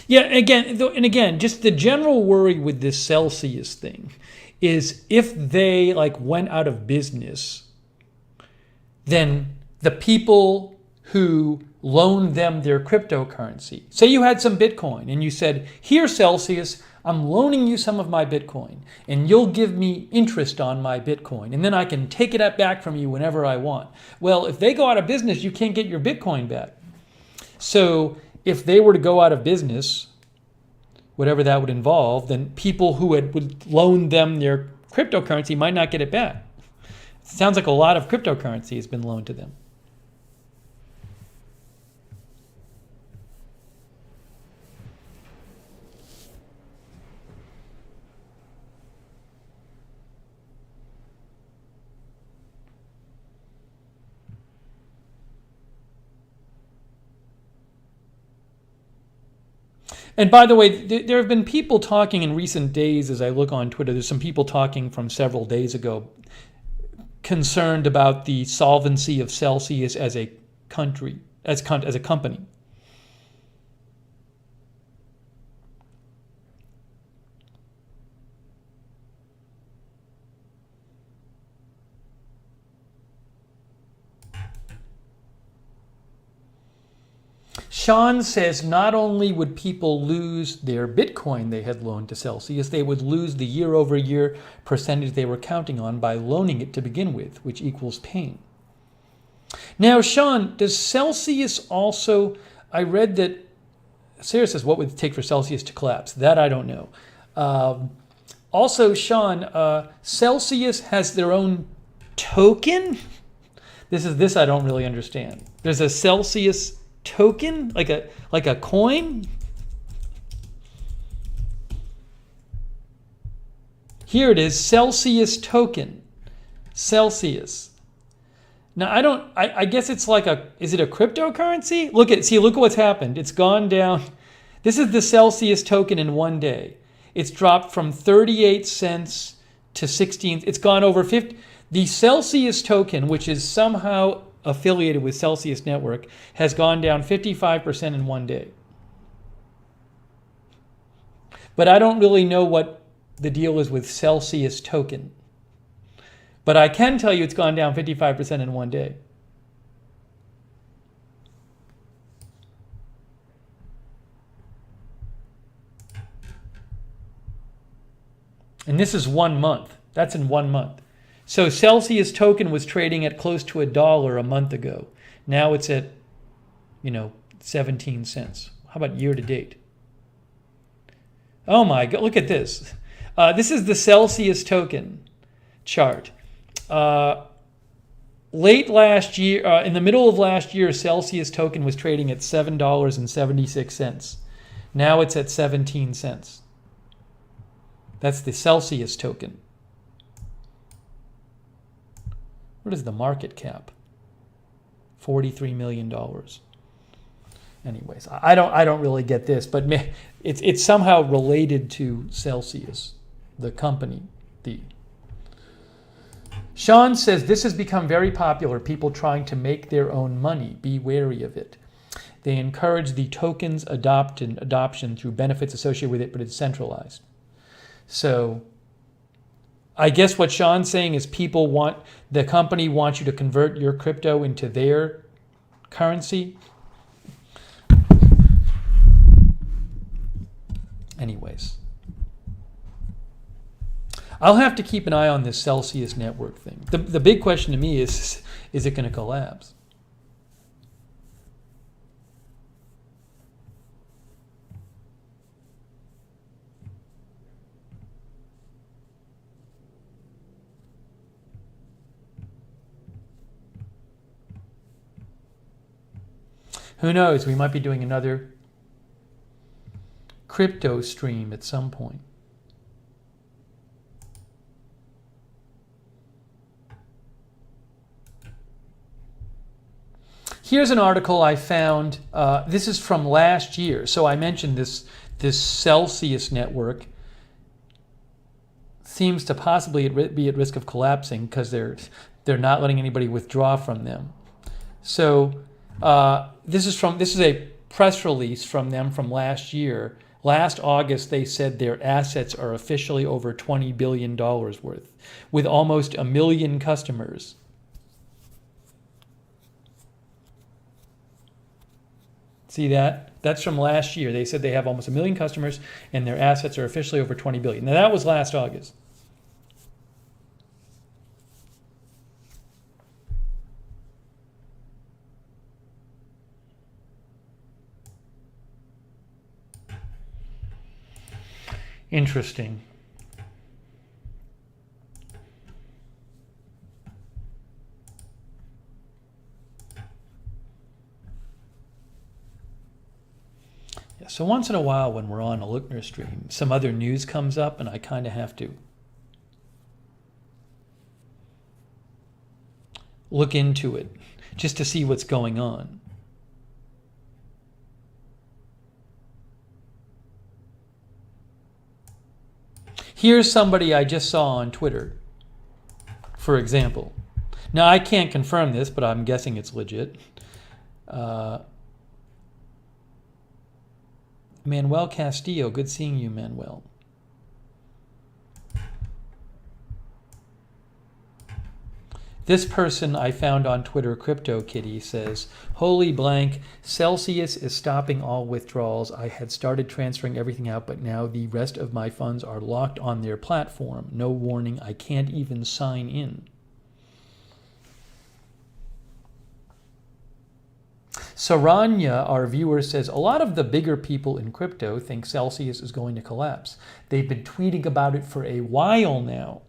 Yeah, again, just the general worry with this Celsius thing is if they went out of business, then the people who loaned them their cryptocurrency, say you had some Bitcoin and you said, here, Celsius, I'm loaning you some of my Bitcoin and you'll give me interest on my Bitcoin and then I can take it back from you whenever I want. Well, if they go out of business, you can't get your Bitcoin back. So if they were to go out of business, whatever that would involve, then people who would loan them their cryptocurrency might not get it back. It sounds like a lot of cryptocurrency has been loaned to them. And by the way, there have been people talking in recent days as I look on Twitter. There's some people talking from several days ago concerned about the solvency of Celsius as a country, as a company. Sean says not only would people lose their Bitcoin they had loaned to Celsius, they would lose the year-over-year percentage they were counting on by loaning it to begin with, which equals pain. Now, Sean, does Celsius also... I read that... Sarah says, what would it take for Celsius to collapse? That I don't know. Also, Sean, Celsius has their own token? This I don't really understand. There's a Celsius token, like a coin. Here it is, Celsius token. Celsius. Now I guess it's is it a cryptocurrency? Look at what's happened. It's gone down. This is the Celsius token in one day. It's dropped from 38 cents to 16. It's gone over 50. The Celsius token, which is somehow affiliated with Celsius Network has gone down 55% in one day. But I don't really know what the deal is with Celsius token. But I can tell you it's gone down 55% in one day. And this is 1 month. That's in 1 month. So Celsius token was trading at close to $1 a month ago. Now it's at, 17 cents. How about year to date? Oh my God, look at this. This is the Celsius token chart. Late last year, in the middle of last year, Celsius token was trading at $7.76. Now it's at 17 cents. That's the Celsius token. What is the market cap? $43 million. Anyways, I don't really get this, but it's somehow related to Celsius, the company. Sean says this has become very popular. People trying to make their own money. Be wary of it. They encourage the token's adoption through benefits associated with it, but it's centralized. So I guess what Sean's saying is the company wants you to convert your crypto into their currency. Anyways, I'll have to keep an eye on this Celsius network thing. The big question to me is it going to collapse? Who knows? We might be doing another crypto stream at some point. Here's an article I found. This is from last year. So I mentioned this Celsius network seems to possibly be at risk of collapsing because they're not letting anybody withdraw from them. So this is a press release from them from last year. Last August, they said their assets are officially over $20 billion worth, with almost 1 million customers. See that? That's from last year. They said they have almost 1 million customers, and their assets are officially over $20 billion. Now, that was last August. Interesting. Yeah, so once in a while when we're on a Lookner stream, some other news comes up and I kind of have to look into it just to see what's going on. Here's somebody I just saw on Twitter, for example. Now, I can't confirm this, but I'm guessing it's legit. Manuel Castillo, good seeing you, Manuel. This person I found on Twitter, CryptoKitty, says, holy blank, Celsius is stopping all withdrawals. I had started transferring everything out, but now the rest of my funds are locked on their platform. No warning, I can't even sign in. Saranya, our viewer, says, a lot of the bigger people in crypto think Celsius is going to collapse. They've been tweeting about it for a while now.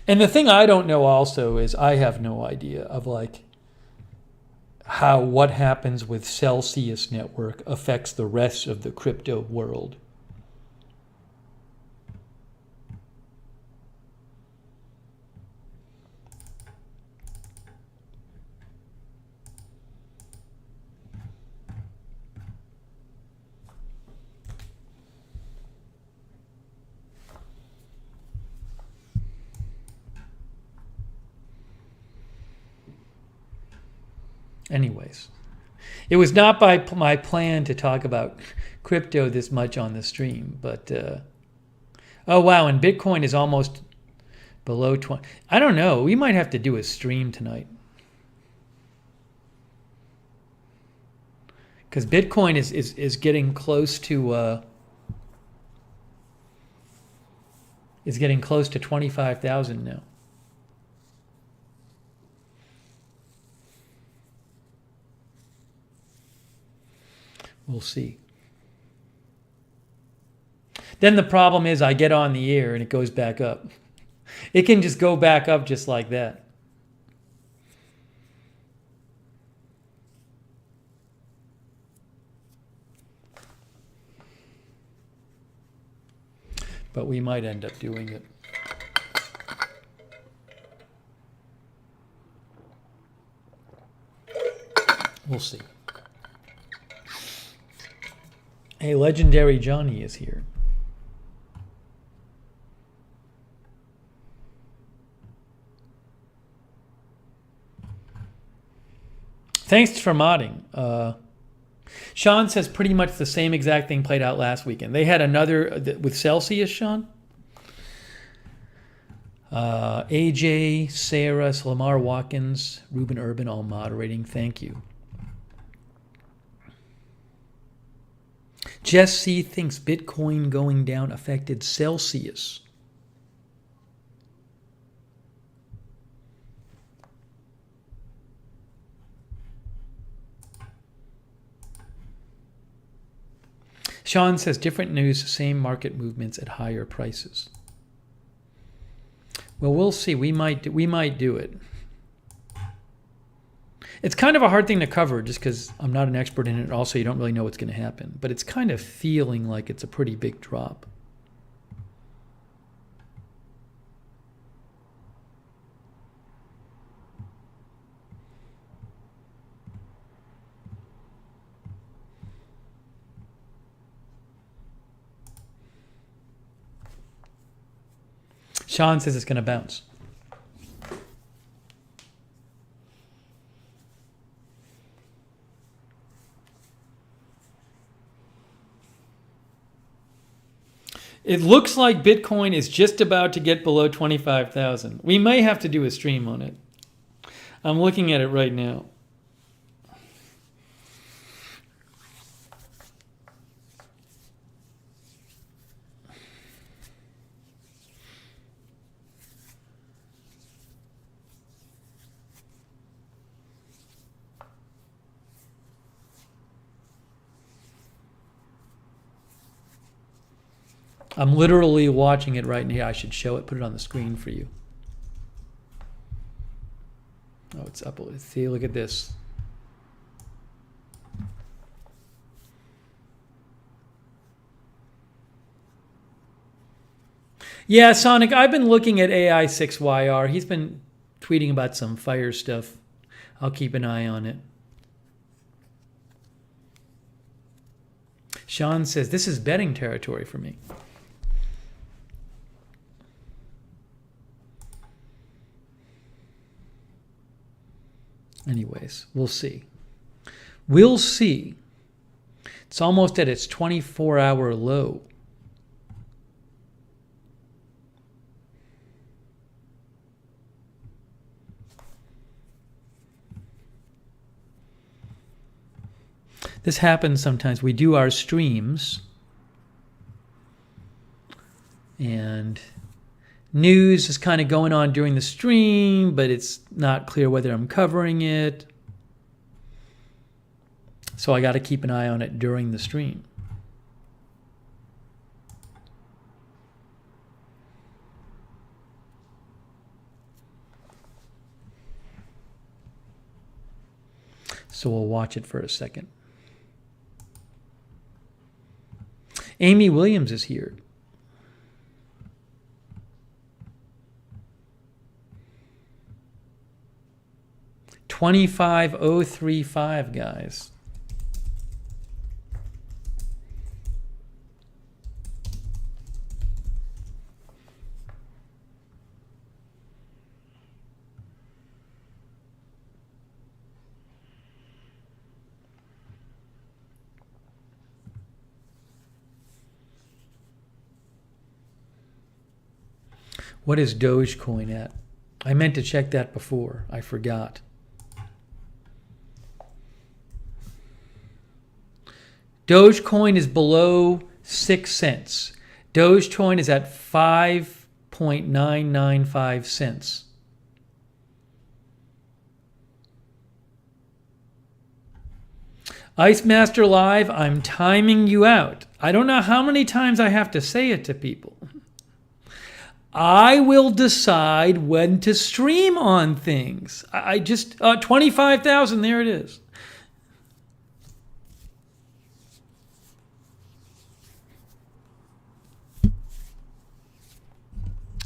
And the thing I don't know also is I have no idea of what happens with Celsius network affects the rest of the crypto world. Anyways, it was not by my plan to talk about crypto this much on the stream, but oh wow, and Bitcoin is almost below 20. I don't know. We might have to do a stream tonight. Because Bitcoin is getting close to is getting close to 25,000 now. We'll see. Then the problem is I get on the air and it goes back up. It can just go back up just like that. But we might end up doing it. We'll see. Hey, Legendary Johnny is here. Thanks for modding. Sean says pretty much the same exact thing played out last weekend. They had another with Celsius, Sean. AJ, Sarah, Lamar Watkins, Ruben Urban, all moderating. Thank you. Jess C thinks Bitcoin going down affected Celsius. Sean says different news, same market movements at higher prices. Well, we'll see. We might do it. It's kind of a hard thing to cover just because I'm not an expert in it. Also, you don't really know what's going to happen. But it's kind of feeling like it's a pretty big drop. Sean says it's going to bounce. It looks like Bitcoin is just about to get below 25,000. We may have to do a stream on it. I'm looking at it right now. I'm literally watching it right now. I should show it, put it on the screen for you. Oh, it's up. See, look at this. Yeah, Sonic, I've been looking at AI6YR. He's been tweeting about some fire stuff. I'll keep an eye on it. Sean says, this is betting territory for me. Anyways, we'll see. We'll see. It's almost at its 24-hour low. This happens sometimes. We do our streams and news is kind of going on during the stream, but it's not clear whether I'm covering it. So I got to keep an eye on it during the stream. So we'll watch it for a second. Amy Williams is here. $25,035, guys. What is Dogecoin at? I meant to check that before. I forgot. Dogecoin is below 6 cents. Dogecoin is at 5.995 cents. Ice Master Live, I'm timing you out. I don't know how many times I have to say it to people. I will decide when to stream on things. I just, 25,000, there it is.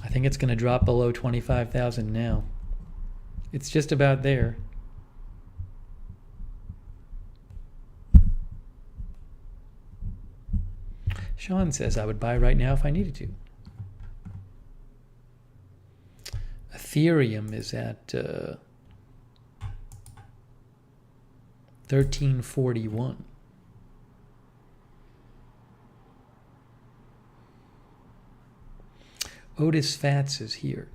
I think it's going to drop below 25,000 now. It's just about there. Sean says I would buy right now if I needed to. Ethereum is at 1341. Otis Fats is here.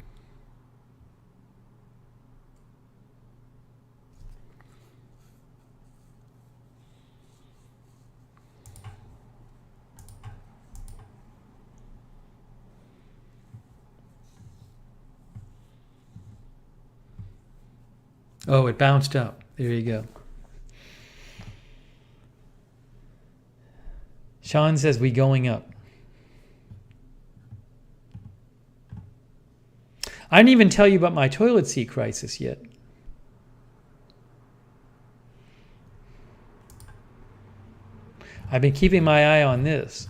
Oh, it bounced up. There you go. Sean says we going up. I didn't even tell you about my toilet seat crisis yet. I've been keeping my eye on this.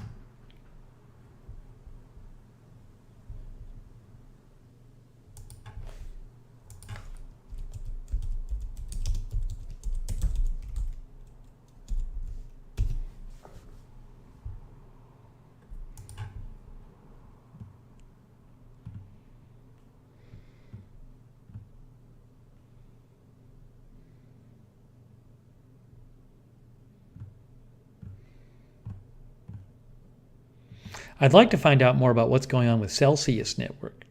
I'd like to find out more about what's going on with Celsius Network.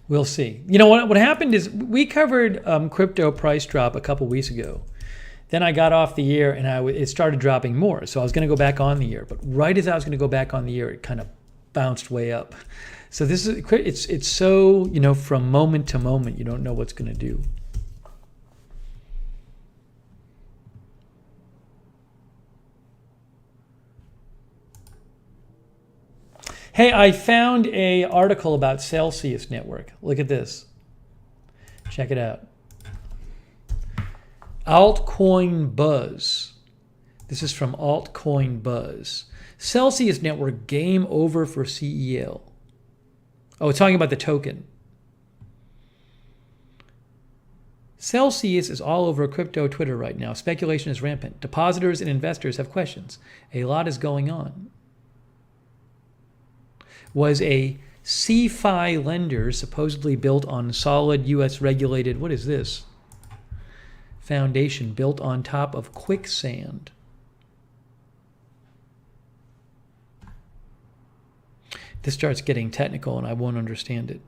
We'll see. You know what happened is we covered crypto price drop a couple weeks ago. Then I got off the air and it started dropping more. So I was going to go back on the air, but right as I was going to go back on the air, it kind of bounced way up. So this is it's so, you know, from moment to moment, you don't know what's going to do. Hey, I found an article about Celsius Network. Look at this. Check it out. Altcoin Buzz. This is from Altcoin Buzz. Celsius Network game over for CEL. Oh, it's talking about the token. Celsius is all over crypto Twitter right now. Speculation is rampant. Depositors and investors have questions. A lot is going on. Was a CFI lender supposedly built on solid U.S. regulated, what is this? Foundation built on top of quicksand. This starts getting technical and I won't understand it.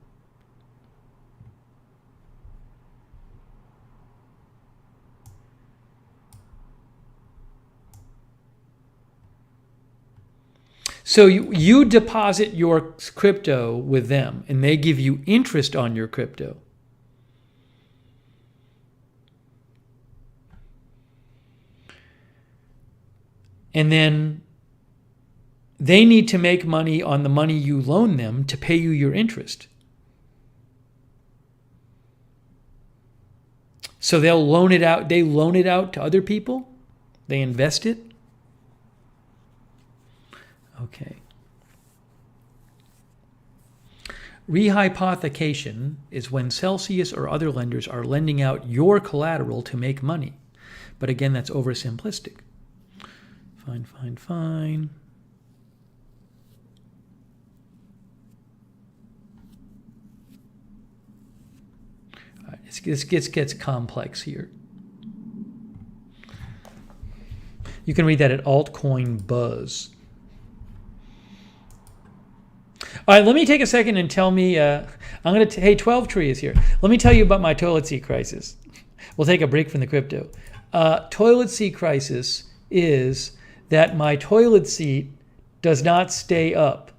So you deposit your crypto with them and they give you interest on your crypto. And then they need to make money on the money you loan them to pay you your interest. So they'll loan it out. They loan it out to other people. They invest it. Okay. Rehypothecation is when Celsius or other lenders are lending out your collateral to make money. But again, that's oversimplistic. Fine. All right, this gets complex here. You can read that at Altcoin Buzz. All right, let me take a second and tell me, hey, 12 Tree is here. Let me tell you about my toilet seat crisis. We'll take a break from the crypto. Toilet seat crisis is that my toilet seat does not stay up.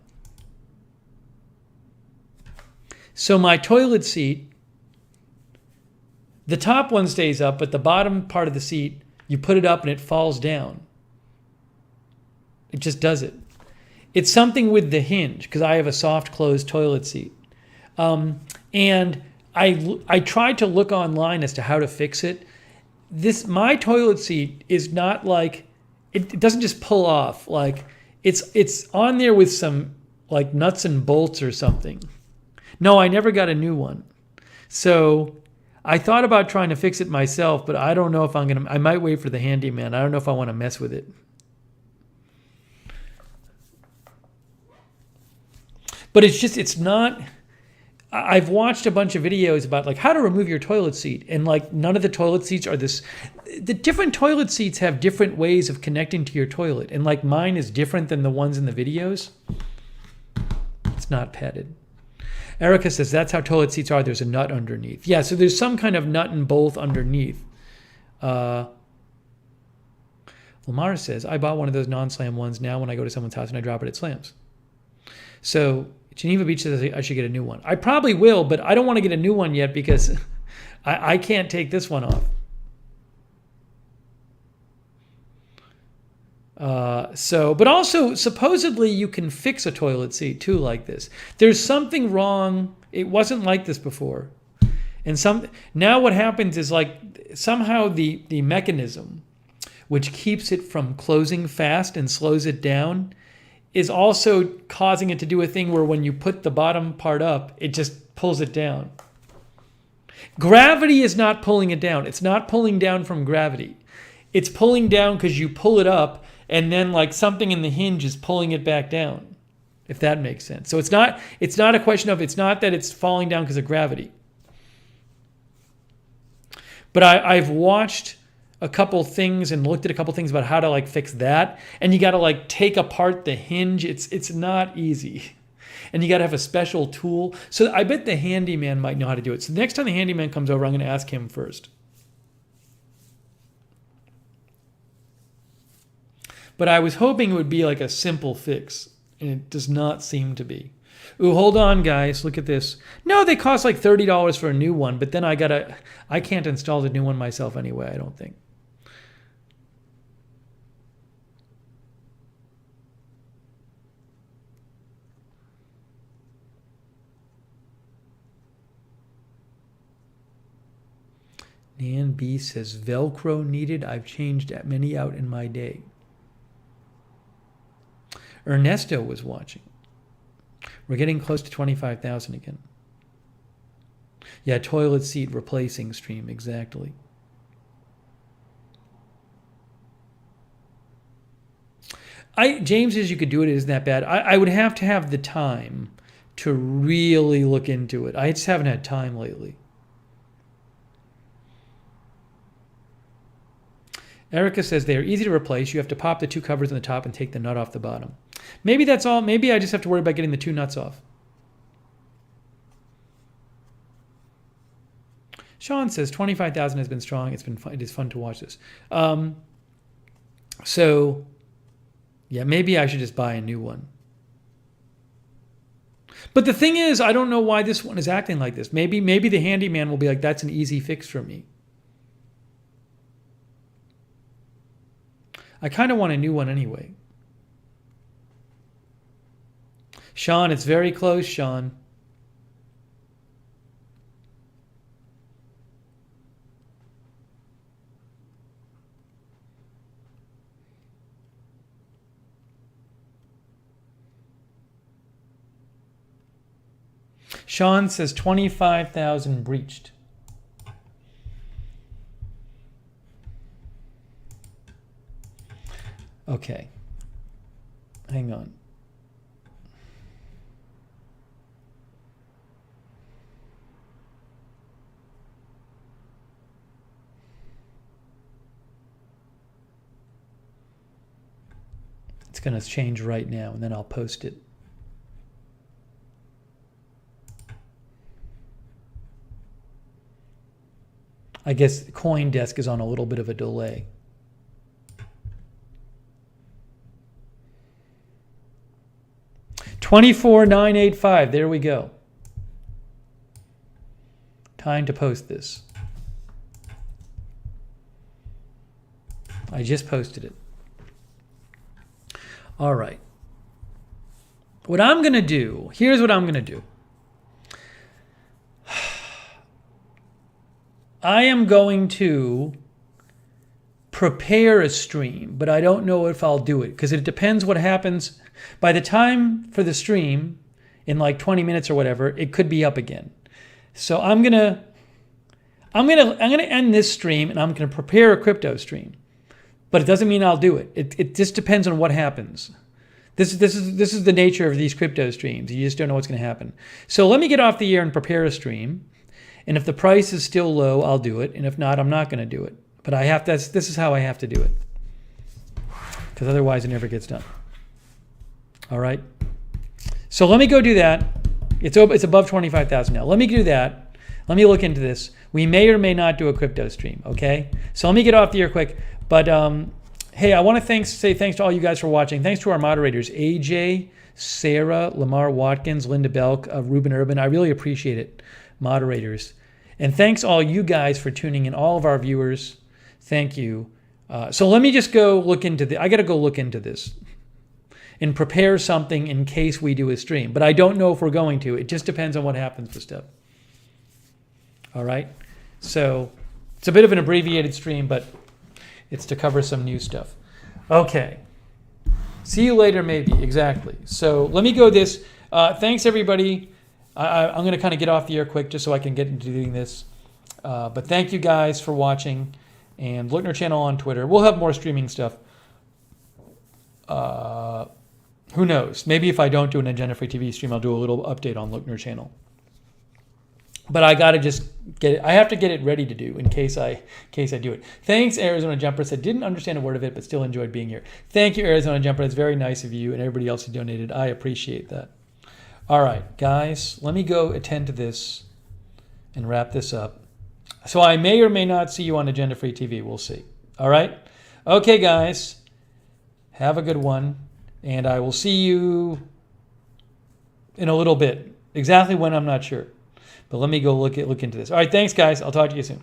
So my toilet seat, the top one stays up, but the bottom part of the seat, you put it up and it falls down. It just does it. It's something with the hinge, because I have a soft closed toilet seat. And I tried to look online as to how to fix it. My toilet seat is not like, it doesn't just pull off. Like it's on there with some like nuts and bolts or something. No, I never got a new one. So I thought about trying to fix it myself, but I don't know if I might wait for the handyman. I don't know if I want to mess with it. But it's not, I've watched a bunch of videos about like how to remove your toilet seat, and like none of the toilet seats are this, the different toilet seats have different ways of connecting to your toilet. And like mine is different than the ones in the videos. It's not padded. Erica says that's how toilet seats are. There's a nut underneath. Yeah, so there's some kind of nut and bolt underneath. Lamar says, I bought one of those non-slam ones. Now when I go to someone's house and I drop it, it slams. So Geneva Beach says I should get a new one. I probably will, but I don't want to get a new one yet because I can't take this one off. But also supposedly you can fix a toilet seat too like this. There's something wrong. It wasn't like this before. And now what happens is like somehow the mechanism which keeps it from closing fast and slows it down is also causing it to do a thing where when you put the bottom part up, it just pulls it down. Gravity is not pulling it down. It's not pulling down from gravity. It's pulling down because you pull it up and then like something in the hinge is pulling it back down, if that makes sense. So it's not a question of, it's not that it's falling down because of gravity. But I've watched a couple things and looked at a couple things about how to like fix that. And you got to like take apart the hinge. It's not easy. And you got to have a special tool. So I bet the handyman might know how to do it. So the next time the handyman comes over, I'm going to ask him first. But I was hoping it would be like a simple fix. And it does not seem to be. Ooh, hold on, guys. Look at this. No, they cost like $30 for a new one. But then I can't install the new one myself anyway, I don't think. Nan B says, Velcro needed. I've changed many out in my day. Ernesto was watching. We're getting close to 25,000 again. Yeah, toilet seat replacing stream, exactly. James says you could do it. It isn't that bad. I would have to have the time to really look into it. I just haven't had time lately. Erica says they are easy to replace. You have to pop the two covers on the top and take the nut off the bottom. Maybe that's all. Maybe I just have to worry about getting the two nuts off. Sean says 25,000 has been strong. It's been fun. It is fun to watch this. So, yeah, maybe I should just buy a new one. But the thing is, I don't know why this one is acting like this. Maybe the handyman will be like, that's an easy fix for me. I kind of want a new one anyway. Sean, it's very close, Sean. Sean says 25,000 breached. Okay. Hang on. It's going to change right now, and then I'll post it. I guess CoinDesk is on a little bit of a delay. $24,985. There we go. Time to post this. I just posted it. All right. What I'm going to do, here's what I'm going to do. I am going to prepare a stream, but I don't know if I'll do it because it depends what happens. By the time for the stream, in like 20 minutes or whatever, it could be up again. So I'm gonna end this stream and I'm gonna prepare a crypto stream, but it doesn't mean I'll do it. It just depends on what happens. This is the nature of these crypto streams. You just don't know what's going to happen. So let me get off the air and prepare a stream. And if the price is still low, I'll do it. And if not, I'm not going to do it. But I have to. This is how I have to do it, because otherwise it never gets done. All right. So let me go do that. It's above 25,000 now. Let me do that. Let me look into this. We may or may not do a crypto stream. Okay. So let me get off the air quick. But hey, I want to say thanks to all you guys for watching. Thanks to our moderators, AJ, Sarah, Lamar Watkins, Linda Belk, Ruben Urban. I really appreciate it, moderators. And thanks all you guys for tuning in, all of our viewers. Thank you. So let me just go look into I got to go look into this and prepare something in case we do a stream. But I don't know if we're going to. It just depends on what happens with stuff. All right. So it's a bit of an abbreviated stream, but it's to cover some new stuff. Okay. See you later, maybe. Exactly. So let me go this. Thanks, everybody. I'm going to kind of get off the air quick just so I can get into doing this. But thank you guys for watching. And Lookner channel on Twitter. We'll have more streaming stuff. Who knows? Maybe if I don't do an Agenda Free TV stream, I'll do a little update on Lookner channel. But I got to just get it. I have to get it ready to do in case I do it. Thanks, Arizona Jumper. Said didn't understand a word of it, but still enjoyed being here. Thank you, Arizona Jumper. It's very nice of you and everybody else who donated. I appreciate that. All right, guys, let me go attend to this and wrap this up. So I may or may not see you on Agenda Free TV. We'll see. All right? Okay, guys. Have a good one. And I will see you in a little bit. Exactly when, I'm not sure. But let me go look into this. All right, thanks, guys. I'll talk to you soon.